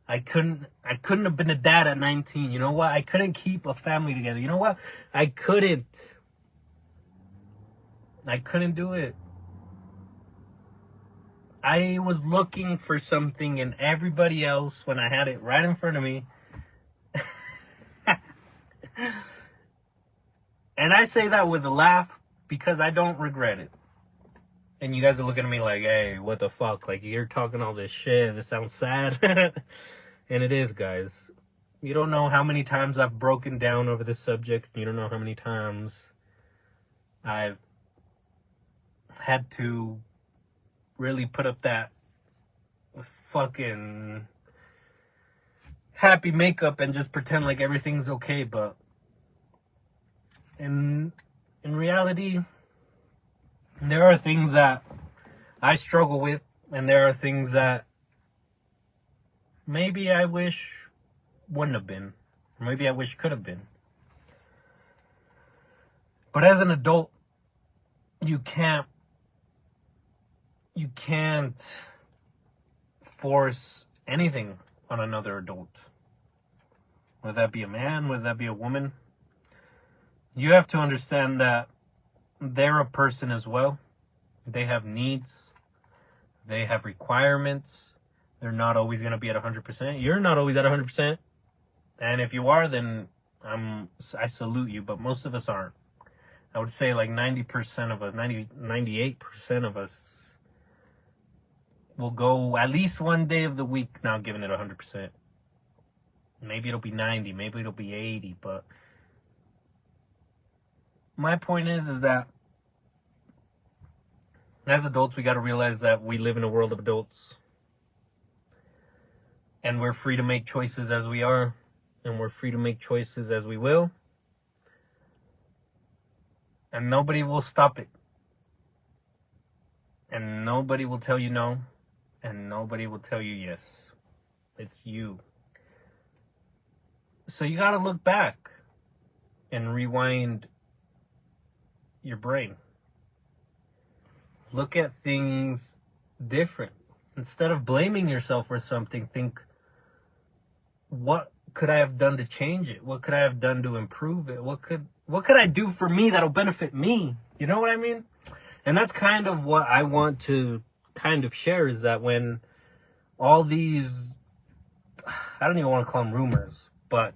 I couldn't have been a dad at 19. You know what? I couldn't keep a family together. You know what? I couldn't do it. I was looking for something in everybody else when I had it right in front of me. And I say that with a laugh because I don't regret it. And you guys are looking at me like, hey, what the fuck? Like, you're talking all this shit. This sounds sad. And it is, guys. You don't know how many times I've broken down over this subject. You don't know how many times I've had to really put up that fucking happy makeup and just pretend like everything's okay. But in reality, there are things that I struggle with, and there are things that maybe I wish wouldn't have been, or maybe I wish could have been. But as an adult, you can't force anything on another adult. Whether that be a man, whether that be a woman. You have to understand that they're a person as well. They have needs. They have requirements. They're not always going to be at 100%. You're not always at 100%. And if you are, then I salute you. But most of us aren't. I would say like 90% of us, 98% of us, will go at least one day of the week now giving it 100%. Maybe it'll be 90, maybe it'll be 80, but my point is that as adults, we got to realize that we live in a world of adults. And we're free to make choices as we are. And we're free to make choices as we will. And nobody will stop it. And nobody will tell you no. And nobody will tell you yes. It's you. So you got to look back and rewind your brain. Look at things different. Instead of blaming yourself for something, think, what could I have done to change it? What could I have done to improve it? What could I do for me that'll benefit me? You know what I mean? And that's kind of what I want to kind of share, is that when all these, I don't even want to call them rumors, but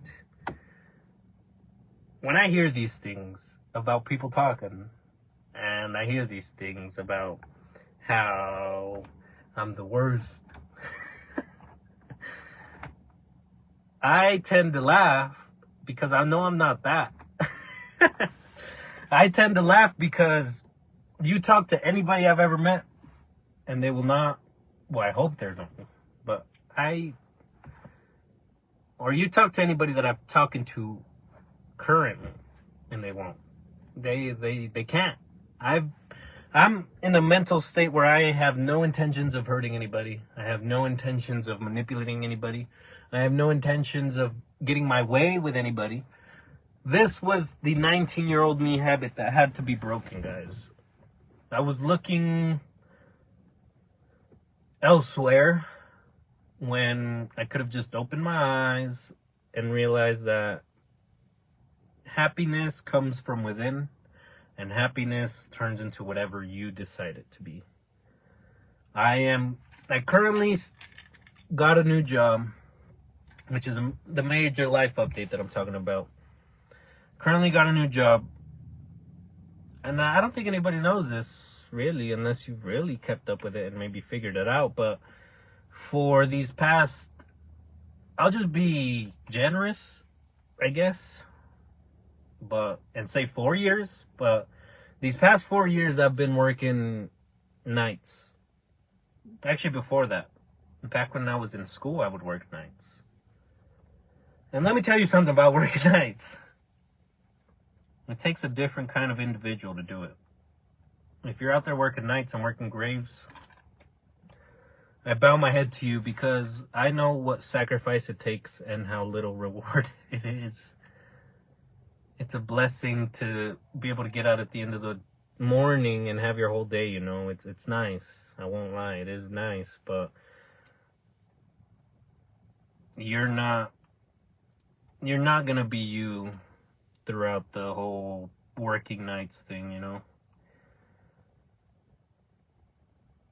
when I hear these things about people talking, and I hear these things about how I'm the worst, I tend to laugh because I know I'm not that. I tend to laugh because you talk to anybody I've ever met and they will not, well, I hope there's nothing, but or you talk to anybody that I'm talking to currently and they won't. They can't. I'm in a mental state where I have no intentions of hurting anybody. I have no intentions of manipulating anybody. I have no intentions of getting my way with anybody. This was the 19-year-old me habit that had to be broken, guys. I was looking elsewhere when I could have just opened my eyes and realized that happiness comes from within. And happiness turns into whatever you decide it to be. I currently got a new job, which is the major life update that I'm talking about. Currently got a new job. And I don't think anybody knows this, really, unless you've really kept up with it and maybe figured it out. But for these past, I'll just be generous, I guess, and say 4 years, but these past 4 years I've been working nights. Actually, before that, back when I was in school, I would work nights. And let me tell you something about working nights. It takes a different kind of individual to do it. If you're out there working nights and working graves, I bow my head to you, because I know what sacrifice it takes and how little reward it is. It's a blessing to be able to get out at the end of the morning and have your whole day, you know. It's nice. I won't lie, it is nice, but you're not gonna be you throughout the whole working nights thing, you know.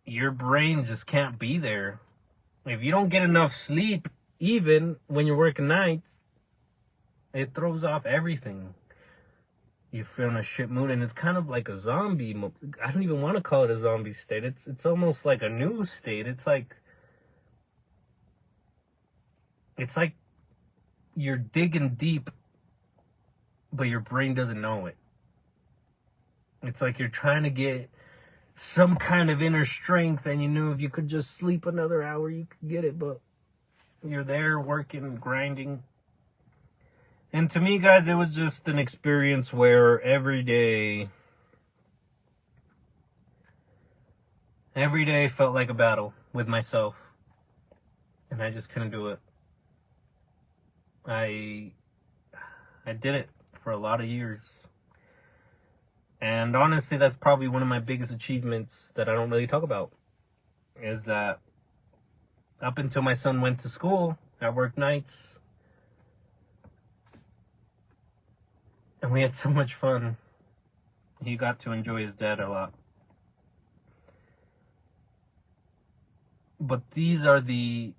Your brain just can't be there. If you don't get enough sleep, even when you're working nights, it throws off everything. You feel in a shit mood, and it's kind of like a zombie. I don't even want to call it a zombie state. It's almost like a new state. It's like you're digging deep, but your brain doesn't know it. It's like you're trying to get some kind of inner strength, and you know if you could just sleep another hour, you could get it, but you're there working, grinding. And to me, guys, it was just an experience where every day felt like a battle with myself. And I just couldn't do it. I did it for a lot of years. And honestly, that's probably one of my biggest achievements that I don't really talk about. Is that up until my son went to school, I worked nights. And we had so much fun. He got to enjoy his dad a lot. But these are the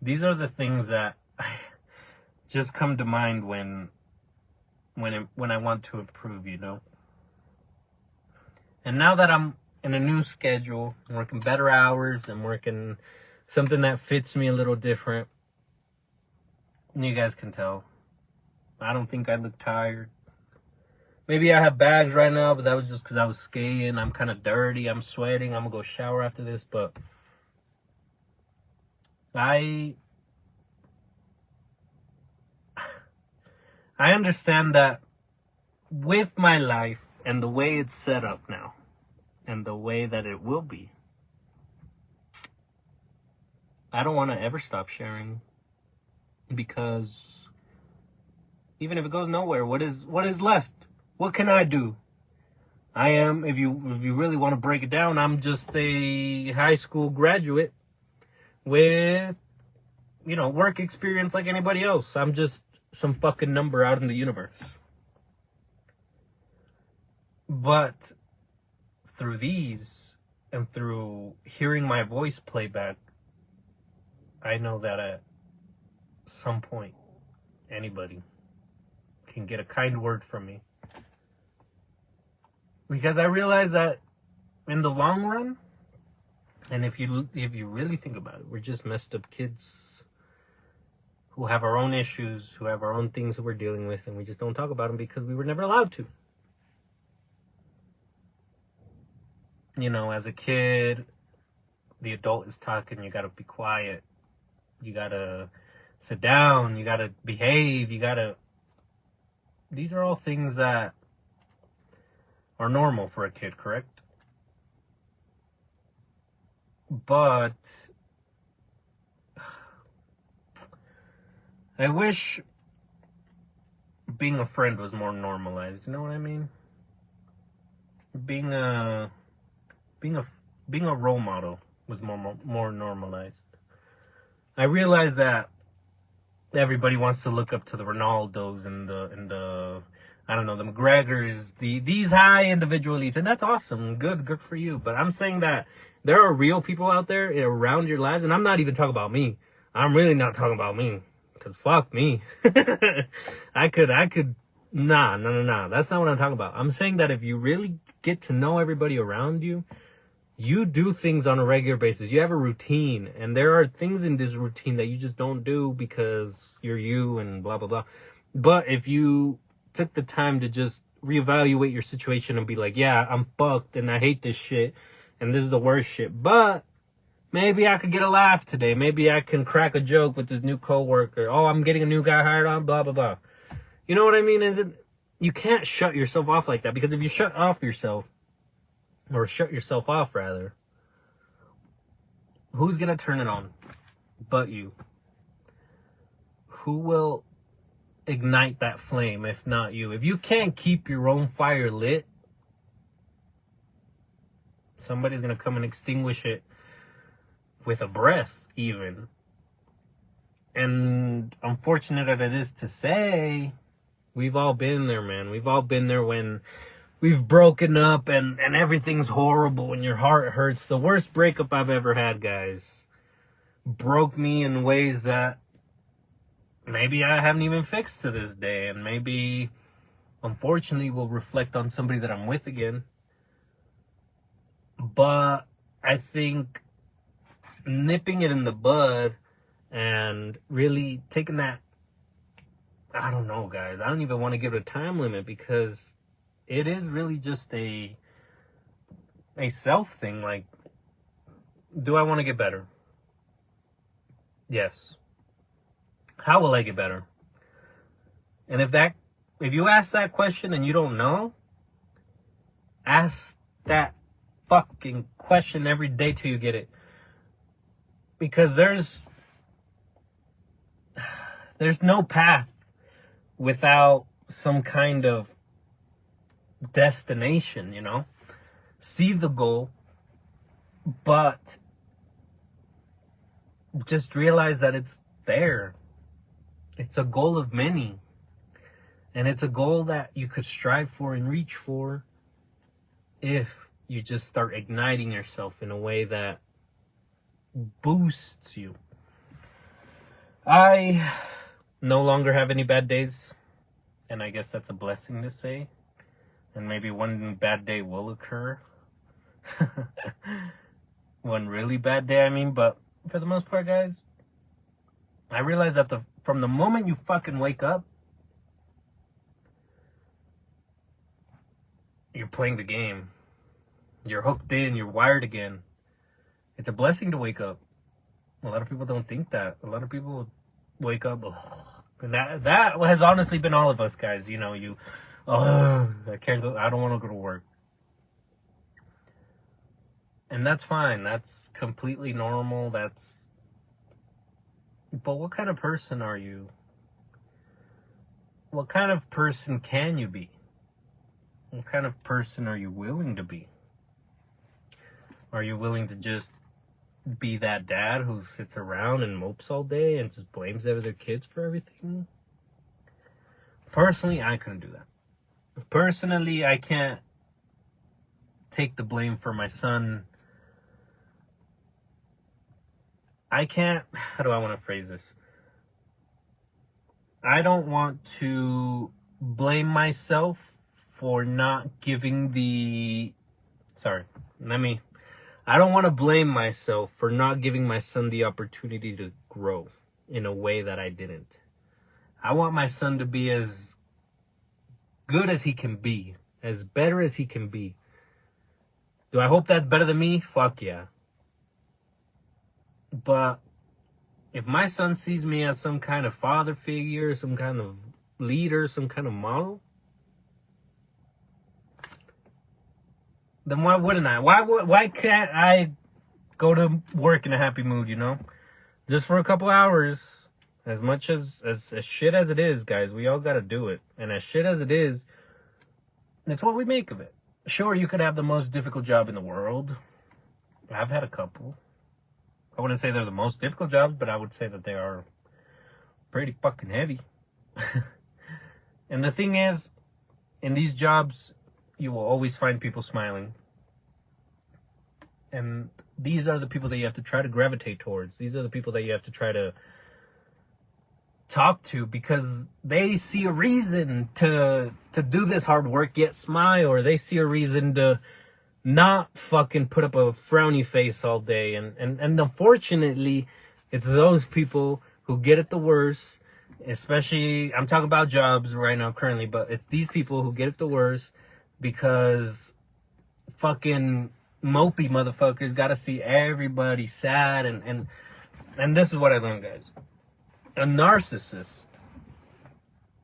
things that just come to mind when I want to improve, you know. And now that I'm in a new schedule. I'm working better hours. I'm working something that fits me a little different. And you guys can tell. I don't think I look tired. Maybe I have bags right now, but that was just because I was skating. I'm kind of dirty. I'm sweating. I'm going to go shower after this. But I understand that with my life and the way it's set up now and the way that it will be, I don't want to ever stop sharing, because even if it goes nowhere, what is left? What can I do? I am, if you really want to break it down, I'm just a high school graduate with, work experience like anybody else. I'm just some fucking number out in the universe. But through these and through hearing my voice play back, I know that at some point, anybody can get a kind word from me. Because I realize that in the long run, and if you really think about it, we're just messed up kids who have our own issues, who have our own things that we're dealing with, and we just don't talk about them because we were never allowed to. As a kid, the adult is talking, you gotta be quiet. You gotta sit down, you gotta behave, these are all things that are normal for a kid, correct? But I wish being a friend was more normalized. You know what I mean? Being a role model was more normalized. I realize that everybody wants to look up to the Ronaldos and the I don't know, the McGregors, these high individual elites, and that's awesome. Good for you. But I'm saying that there are real people out there around your lives, and I'm not even talking about me. I'm really not talking about me, because fuck me. I could, nah. That's not what I'm talking about. I'm saying that if you really get to know everybody around you, you do things on a regular basis. You have a routine, and there are things in this routine that you just don't do because you're you and blah, blah, blah. But if you took the time to just reevaluate your situation and be like, yeah, I'm fucked and I hate this shit and this is the worst shit, but maybe I could get a laugh today. Maybe I can crack a joke with this new coworker. Oh, I'm getting a new guy hired on, blah, blah, blah. You know what I mean? You can't shut yourself off like that, because if you shut yourself off rather, who's gonna turn it on but you? Who will ignite that flame if not you? If you can't keep your own fire lit, somebody's gonna come and extinguish it with a breath even. And unfortunate that it is to say, we've all been there, man. We've all been there when we've broken up and everything's horrible and your heart hurts. The worst breakup I've ever had, guys, broke me in ways that maybe I haven't even fixed to this day. And maybe, unfortunately, will reflect on somebody that I'm with again. But I think nipping it in the bud and really taking that, I don't know, guys. I don't even want to give it a time limit, because it is really just a self thing. Like, do I want to get better? Yes. How will I get better? And if you ask that question and you don't know, ask that fucking question every day till you get it. Because there's no path without some kind of destination, See the goal, but just realize that it's there. It's a goal of many. And it's a goal that you could strive for and reach for if you just start igniting yourself in a way that boosts you. I no longer have any bad days, and I guess that's a blessing to say. And maybe one bad day will occur, One really bad day, I mean, but for the most part, guys, I realize that from the moment you fucking wake up, you're playing the game. You're hooked in, you're wired again. It's a blessing to wake up. A lot of people don't think that. A lot of people wake up, and that has honestly been all of us, guys. You know, I can't go, I don't want to go to work. And that's fine. That's completely normal. But what kind of person are you? What kind of person can you be? What kind of person are you willing to be? Are you willing to just be that dad who sits around and mopes all day and just blames other kids for everything? Personally, I couldn't do that. Personally, I can't take the blame for my son. I can't, how do I want to phrase this? I don't want to blame myself for not giving I don't want to blame myself for not giving my son the opportunity to grow in a way that I didn't. I want my son to be as good as he can be, as better as he can be. Do I hope that's better than me? Fuck yeah. But if my son sees me as some kind of father figure, some kind of leader, some kind of model, then why wouldn't I? Why can't I go to work in a happy mood, you know? Just for a couple hours. As much as shit as it is, guys, we all gotta do it. And as shit as it is, that's what we make of it. Sure, you could have the most difficult job in the world. I've had a couple. I wouldn't say they're the most difficult jobs, but I would say that they are pretty fucking heavy. And the thing is, in these jobs, you will always find people smiling. And these are the people that you have to try to gravitate towards. These are the people that you have to try to talk to, because they see a reason to do this hard work yet smile, or they see a reason to not fucking put up a frowny face all day. And unfortunately, it's those people who get it the worst. Especially, I'm talking about jobs right now currently, but it's these people who get it the worst because fucking mopey motherfuckers gotta see everybody sad. And this is what I learned, guys. A narcissist.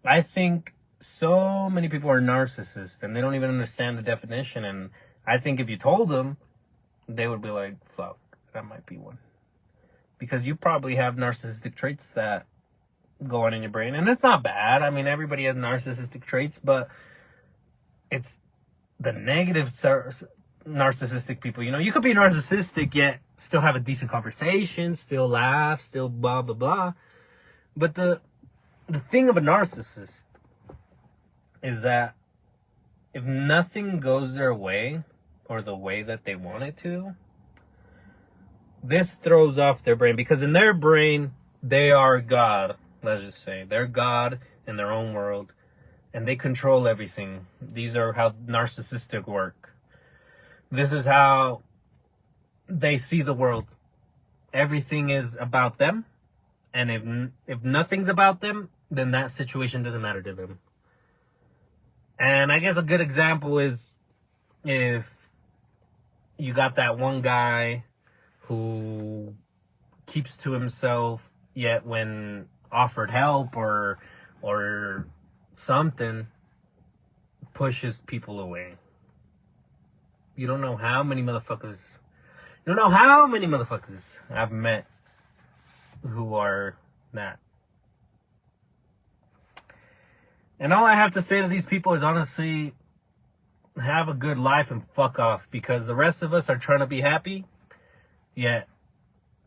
I think so many people are narcissists and they don't even understand the definition. And I think if you told them, they would be like, fuck, that might be one. Because you probably have narcissistic traits that go on in your brain. And it's not bad. I mean, everybody has narcissistic traits, but it's the negative narcissistic people. You know, you could be narcissistic yet still have a decent conversation, still laugh, still blah, blah, blah. But the thing of a narcissist is that if nothing goes their way or the way that they want it to, this throws off their brain. Because in their brain, they are God. Let's just say they're God in their own world, and they control everything. These are how narcissistic work. This is how they see the world. Everything is about them, and if nothing's about them, then that situation doesn't matter to them. And I guess a good example is if you got that one guy who keeps to himself, yet when offered help or something, pushes people away. You don't know how many motherfuckers I've met who are that. And all I have to say to these people is honestly, have a good life and fuck off, because the rest of us are trying to be happy, yet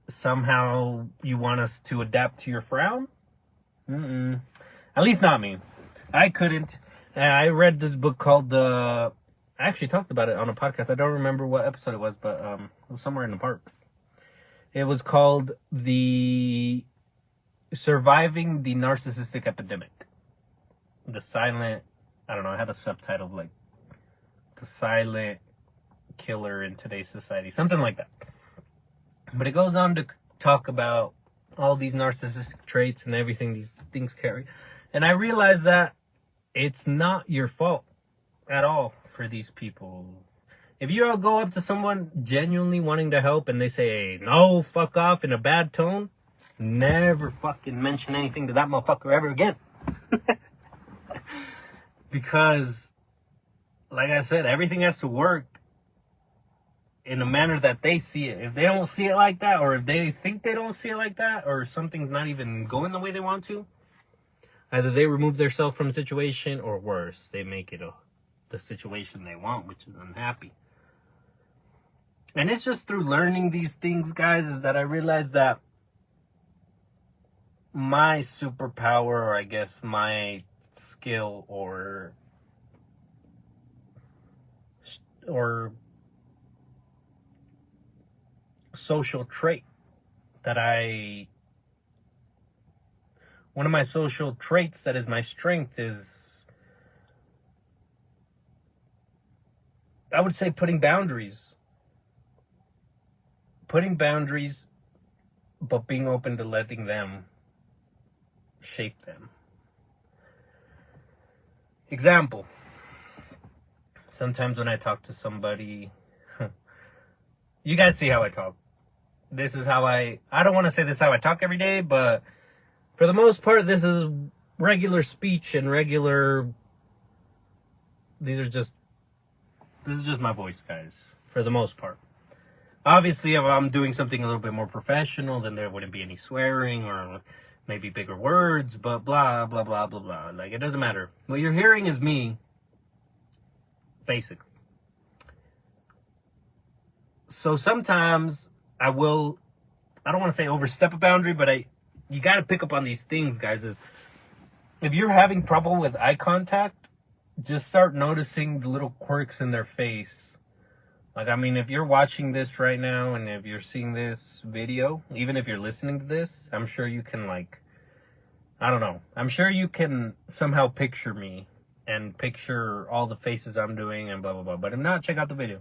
somehow you want us to adapt to your frown? At least not me. I couldn't. I read this book called I actually talked about it on a podcast. I don't remember what episode it was, but it was somewhere in the park. It was called the Surviving the Narcissistic Epidemic. The silent, I don't know, I had a subtitle like the silent killer in today's society, something like that. But it goes on to talk about all these narcissistic traits and everything these things carry. And I realize that it's not your fault at all for these people. If you all go up to someone genuinely wanting to help and they say, hey, no, fuck off, in a bad tone, never fucking mention anything to that motherfucker ever again. Because, like I said, everything has to work in a manner that they see it. If they don't see it like that, or if they think they don't see it like that, or something's not even going the way they want to, either they remove themselves from the situation, or worse, they make it the situation they want, which is unhappy. And it's just through learning these things, guys, is that I realized that my superpower, or I guess my skill, or social trait one of my social traits that is my strength is, I would say, putting boundaries, but being open to letting them shape them. Example, sometimes when I talk to somebody, you guys see how I talk. This is how I don't want to say this is how I talk every day, but for the most part, this is regular speech and this is just my voice, guys, for the most part. Obviously, if I'm doing something a little bit more professional, then there wouldn't be any swearing or maybe bigger words, but blah, blah, blah, blah, blah. Like, it doesn't matter. What you're hearing is me, basically. So sometimes I don't want to say overstep a boundary, but you got to pick up on these things, guys. Is if you're having trouble with eye contact, just start noticing the little quirks in their face. Like, I mean, if you're watching this right now and if you're seeing this video, even if you're listening to this, I'm sure you can, I'm sure you can somehow picture me and picture all the faces I'm doing and blah, blah, blah. But if not, check out the video.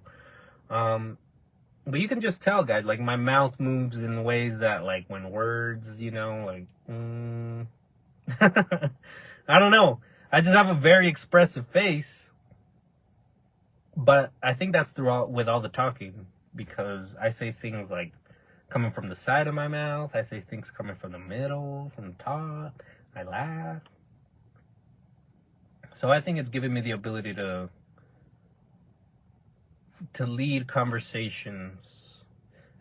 But you can just tell, guys, like, my mouth moves in ways that, like, when words, I don't know. I just have a very expressive face. But I think that's with all the talking, because I say things like coming from the side of my mouth. I say things coming from the middle, from the top. I laugh. So I think it's given me the ability to lead conversations.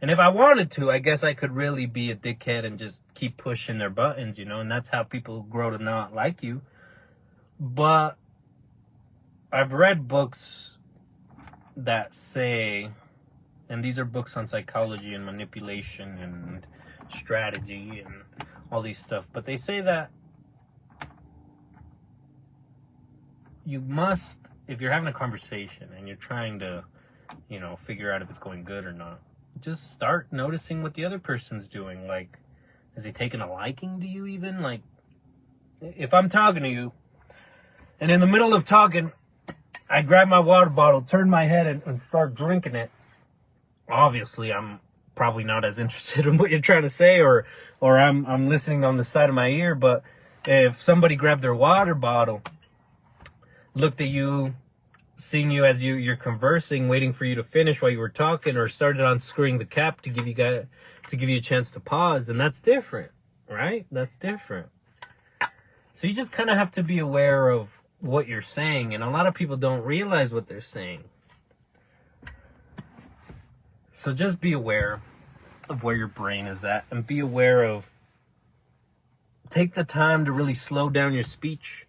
And if I wanted to, I guess I could really be a dickhead and just keep pushing their buttons, and that's how people grow to not like you. But I've read books that say, and these are books on psychology and manipulation and strategy and all these stuff, but they say that you must, if you're having a conversation and you're trying to, figure out if it's going good or not, just start noticing what the other person's doing. Like, is he taking a liking to you even? Like, if I'm talking to you, and in the middle of talking, I grab my water bottle, turn my head, and start drinking it, obviously I'm probably not as interested in what you're trying to say, or I'm listening on the side of my ear. But if somebody grabbed their water bottle, looked at you, seen you as you're conversing, waiting for you to finish while you were talking, or started unscrewing the cap to give you a chance to pause, and that's different, right? That's different. So you just kind of have to be aware of what you're saying, and a lot of people don't realize what they're saying. So just be aware of where your brain is at, and be aware of, take the time to really slow down your speech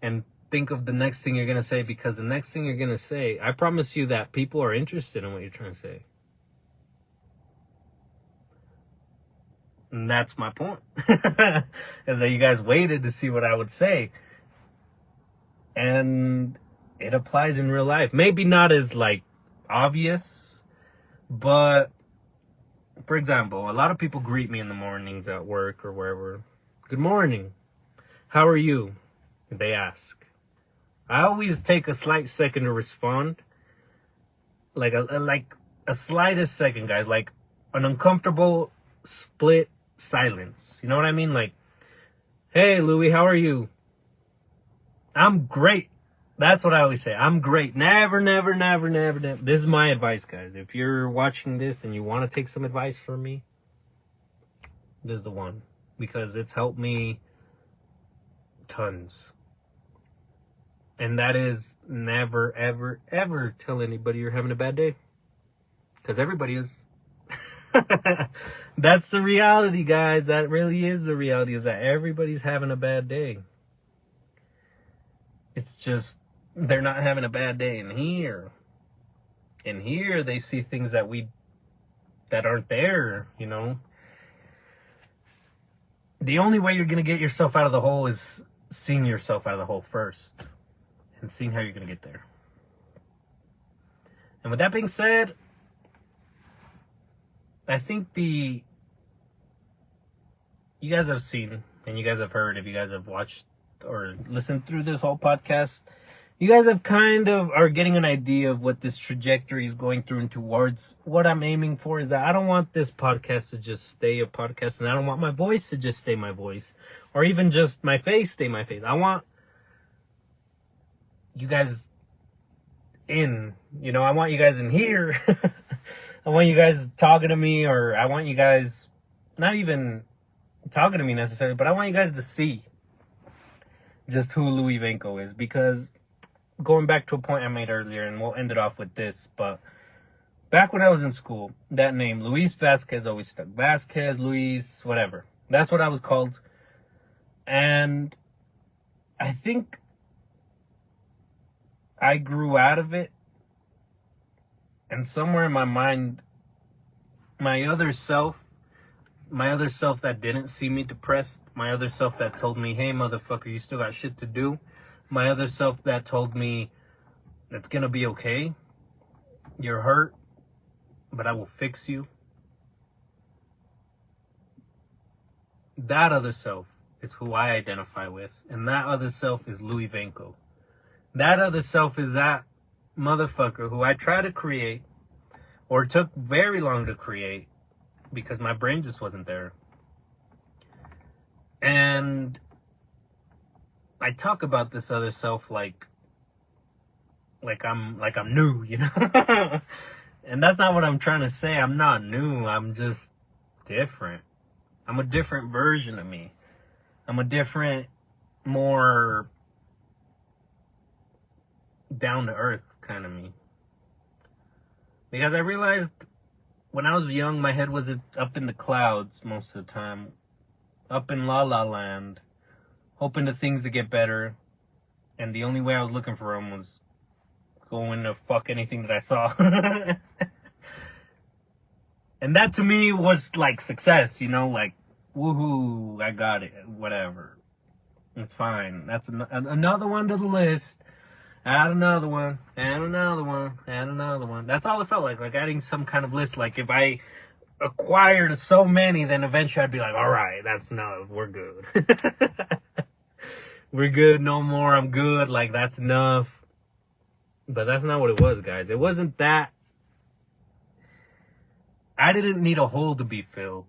and think of the next thing you're going to say, because the next thing you're going to say, I promise you that people are interested in what you're trying to say. And that's my point. Is that you guys waited to see what I would say. And it applies in real life. Maybe not as, obvious, but, for example, a lot of people greet me in the mornings at work or wherever. Good morning. How are you? They ask. I always take a slight second to respond. like a slightest second, guys, like an uncomfortable split silence. You know what I mean? Like, hey, Louis, how are you? I'm great. That's what I always say. I'm great. Never. This is my advice, guys. If you're watching this and you want to take some advice from me, this is the one. Because it's helped me tons. And that is never, ever tell anybody you're having a bad day. Because everybody is. That's the reality, guys. That really is the reality, is that everybody's having a bad day. It's just, they're not having a bad day in here. In here, they see things that aren't there, you know. The only way you're going to get yourself out of the hole is seeing yourself out of the hole first. And seeing how you're going to get there. And with that being said, I think you guys have seen, and you guys have heard, if you guys have watched or listened through this whole podcast, you guys have kind of are getting an idea of what this trajectory is going through and towards. What I'm aiming for is that I don't want this podcast to just stay a podcast, and I don't want my voice to just stay my voice, or even just my face stay my face. I want you guys in, you know, I want you guys in here. I want you guys talking to me, or I want you guys not even talking to me necessarily, but I want you guys to see just who Louis Venko is. Because going back to a point I made earlier, and we'll end it off with this, but back when I was in school, that name, Luis Vasquez, always stuck. Vasquez, Luis, whatever. That's what I was called. And I think I grew out of it. And somewhere in my mind, my other self that didn't see me depressed, my other self that told me, hey, motherfucker, you still got shit to do, my other self that told me, it's gonna be okay, you're hurt, but I will fix you. That other self is who I identify with, and that other self is Louis Venko. That other self is that motherfucker who I try to create, or took very long to create, because my brain just wasn't there. And I talk about this other self like I'm new, you know? And that's not what I'm trying to say. I'm not new. I'm just different. I'm a different version of me. I'm a different, more down to earth kind of me. Because I realized when I was young, my head was up in the clouds most of the time. Up in La La Land. Hoping to things to get better. And the only way I was looking for them was going to fuck anything that I saw. And that to me was like success, you know? Like, woohoo, I got it. Whatever. It's fine. That's another one to the list. Add another one, add another one, add another one. That's all it felt like adding some kind of list. Like if I acquired so many, then eventually I'd be like, all right, that's enough. We're good. We're good. No more. I'm good. Like that's enough. But that's not what it was, guys. It wasn't that. I didn't need a hole to be filled.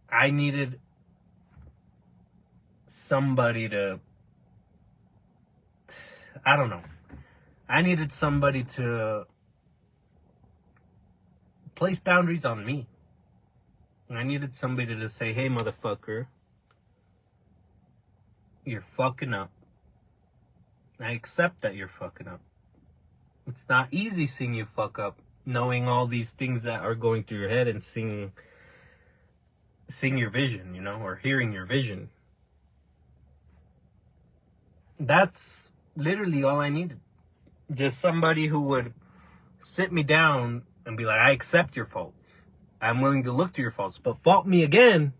I needed somebody to, I don't know. I needed somebody to place boundaries on me. I needed somebody to say, hey, motherfucker, you're fucking up. I accept that you're fucking up. It's not easy seeing you fuck up, knowing all these things that are going through your head and seeing your vision, you know, or hearing your vision. That's literally all I needed. Just somebody who would sit me down and be like, I accept your faults. I'm willing to look to your faults, but fault me again.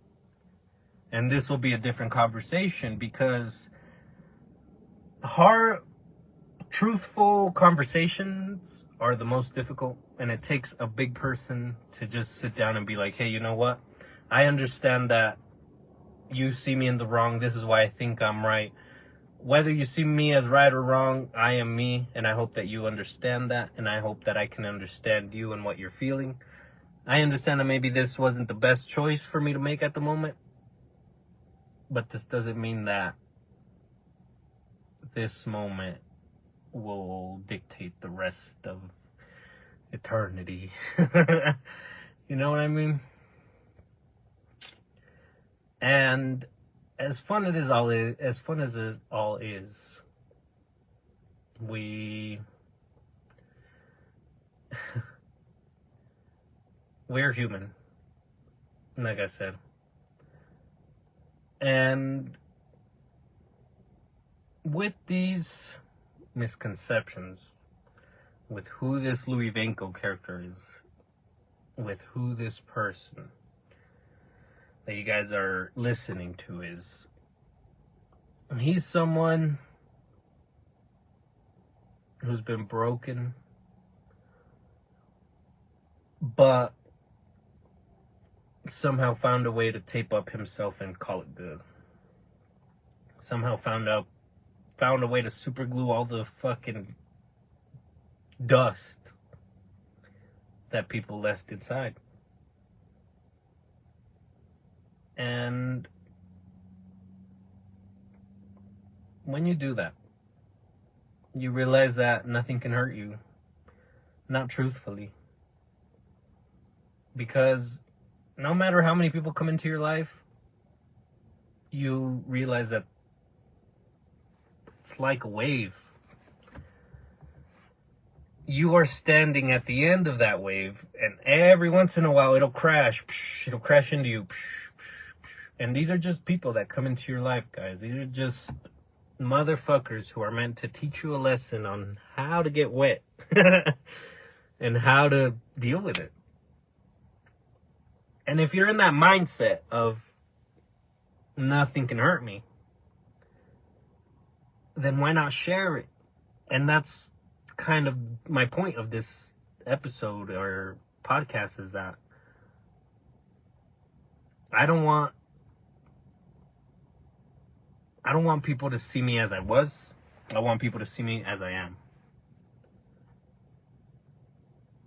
And this will be a different conversation, because hard, truthful conversations are the most difficult. And it takes a big person to just sit down and be like, hey, you know what? I understand that you see me in the wrong. This is why I think I'm right. whether you see me as right or wrong, I am me, and I hope that you understand that, and I hope that I can understand you and what you're feeling. I understand that maybe this wasn't the best choice for me to make at the moment, but this doesn't mean that this moment will dictate the rest of eternity. You know what I mean? And as fun as it all is, we're human, like I said. And with these misconceptions, with who this Louis Vanko character is, with who this person that you guys are listening to is, he's someone who's been broken, but somehow found a way to tape up himself and call it good. Somehow found a way to super glue all the fucking dust that people left inside. And when you do that, you realize that nothing can hurt you. Not truthfully. Because no matter how many people come into your life, you realize that it's like a wave. You are standing at the end of that wave, and every once in a while it'll crash. It'll crash into you. And these are just people that come into your life, guys. These are just motherfuckers who are meant to teach you a lesson on how to get wet and how to deal with it. And if you're in that mindset of nothing can hurt me, then why not share it? And that's kind of my point of this episode or podcast, is that I don't want people to see me as I was. I want people to see me as I am.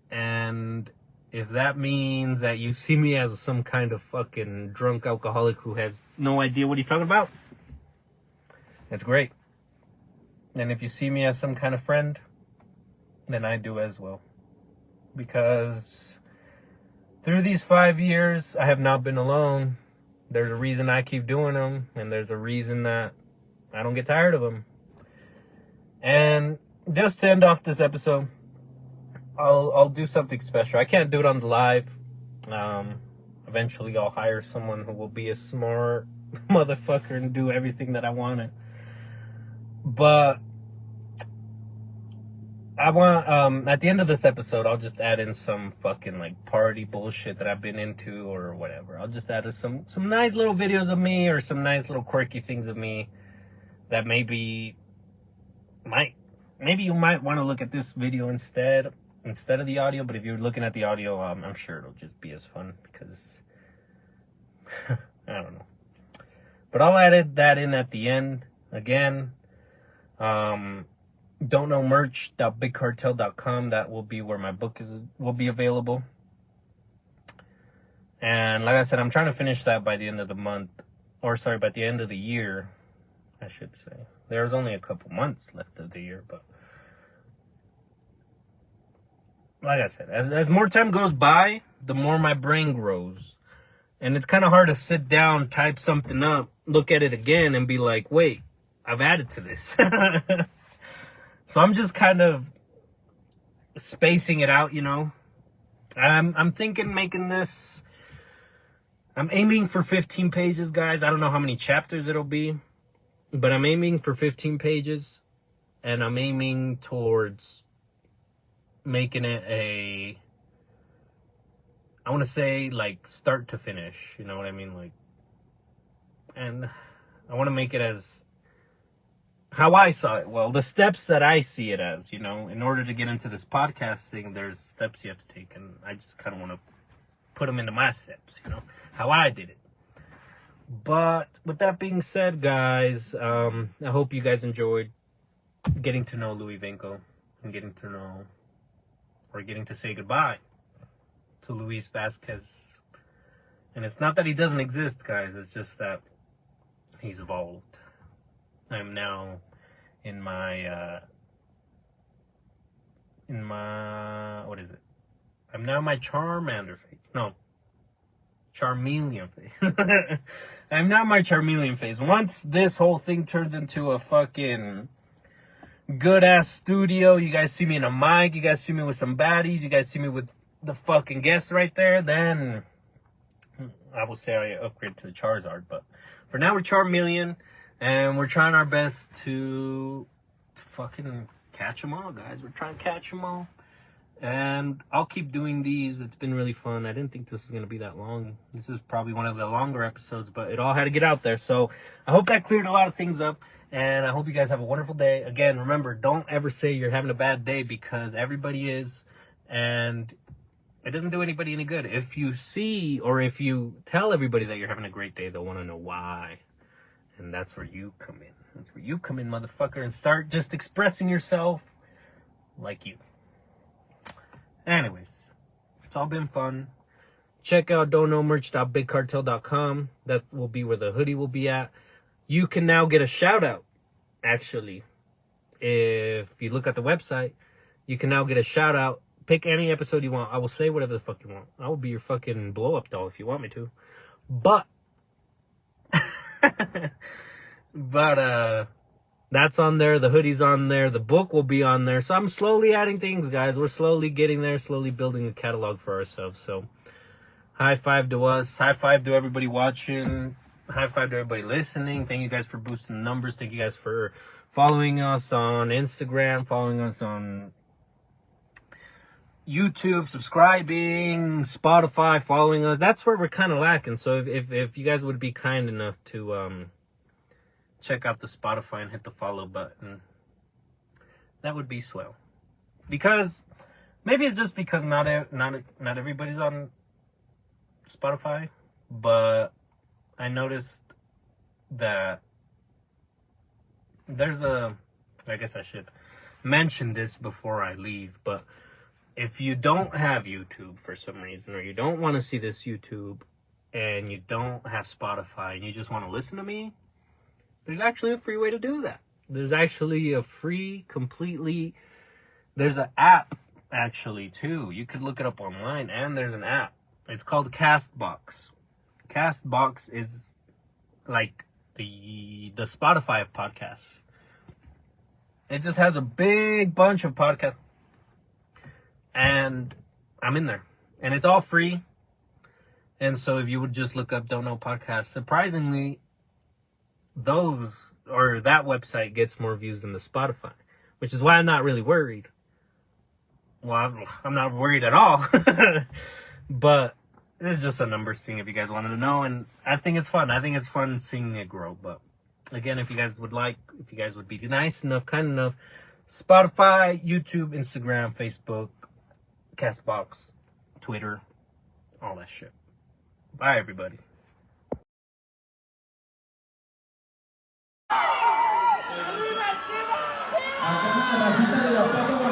And if that means that you see me as some kind of fucking drunk alcoholic who has no idea what he's talking about, that's great. And if you see me as some kind of friend, then I do as well. Because through these 5 years, I have not been alone. There's a reason I keep doing them, and there's a reason that I don't get tired of them. And just to end off this episode, I'll do something special. I can't do it on the live. Eventually I'll hire someone who will be a smart motherfucker and do everything that I wanted. But I want, at the end of this episode, I'll just add in some fucking like party bullshit that I've been into or whatever. I'll just add some nice little videos of me or some nice little quirky things of me that maybe you might want to look at this video instead of the audio. But if you're looking at the audio, I'm sure it'll just be as fun because I don't know. But I'll add that in at the end. Again, don'tknowmerch.bigcartel.com. That will be where my book will be available. And like I said, I'm trying to finish that by the end of the month, or sorry, by the end of the year, I should say. There's only a couple months left of the year, but like I said, as more time goes by, the more my brain grows. And it's kind of hard to sit down, type something up, look at it again, and be like, wait, I've added to this. So I'm just kind of spacing it out, you know. I'm thinking making this, I'm aiming for 15 pages, guys. I don't know how many chapters it'll be, but I'm aiming for 15 pages, and I'm aiming towards making it I want to say like start to finish, you know what I mean? Like, and I want to make it as how I saw it. Well, the steps that I see it as, you know, in order to get into this podcast thing, there's steps you have to take, and I just kind of want to put them into my steps, you know, how I did it. But with that being said, guys, I hope you guys enjoyed getting to know Louis Vinco and getting to say goodbye to Luis Vasquez. And it's not that he doesn't exist, guys. It's just that he's evolved. I'm now in my what is it? I'm now my Charmander phase. No, Charmeleon phase. I'm now my Charmeleon phase. Once this whole thing turns into a fucking good ass studio, you guys see me in a mic, you guys see me with some baddies, you guys see me with the fucking guests right there, then I will say I upgrade to the Charizard. But for now, we're Charmeleon, and we're trying our best to fucking catch them all, guys. We're trying to catch them all. And I'll keep doing these. It's been really fun. I didn't think this was going to be that long. This is probably one of the longer episodes, but it all had to get out there. So I hope that cleared a lot of things up. And I hope you guys have a wonderful day. Again, remember, don't ever say you're having a bad day, because everybody is. And it doesn't do anybody any good. If you see, or if you tell everybody that you're having a great day, they'll want to know why. And that's where you come in. That's where you come in, motherfucker, and start just expressing yourself like you. Anyways, it's all been fun. Check out don'tknowmerch.bigcartel.com. That will be where the hoodie will be at. You can now get a shout out, actually. If you look at the website, you can now get a shout out. Pick any episode you want. I will say whatever the fuck you want. I will be your fucking blow up doll if you want me to. But that's on there. The hoodie's on there. The book will be on there. So I'm slowly adding things, guys. We're slowly getting there, slowly building a catalog for ourselves. So high five to us. High five to everybody watching. High five to everybody listening. Thank you guys for boosting the numbers. Thank you guys for following us on Instagram, following us on YouTube, subscribing, Spotify, following us. That's where we're kind of lacking. So if you guys would be kind enough to check out the Spotify and hit the follow button, that would be swell. Because maybe it's just because not everybody's on Spotify, but I noticed that I guess I should mention this before I leave, but if you don't have YouTube for some reason, or you don't want to see this YouTube, and you don't have Spotify, and you just want to listen to me, there's actually a free way to do that. There's actually a free, there's an app, actually, too. You could look it up online, and there's an app. It's called Castbox. Castbox is like the Spotify of podcasts. It just has a big bunch of podcasts. And I'm in there. And it's all free. And so if you would just look up Don't Know Podcast, surprisingly, that website gets more views than the Spotify. Which is why I'm not really worried. Well, I'm not worried at all. But it's just a numbers thing if you guys wanted to know. And I think it's fun. I think it's fun seeing it grow. But again, if you guys would be nice enough, kind enough, Spotify, YouTube, Instagram, Facebook, Castbox, Twitter, all that shit. Bye, everybody. Acá la racita de la papa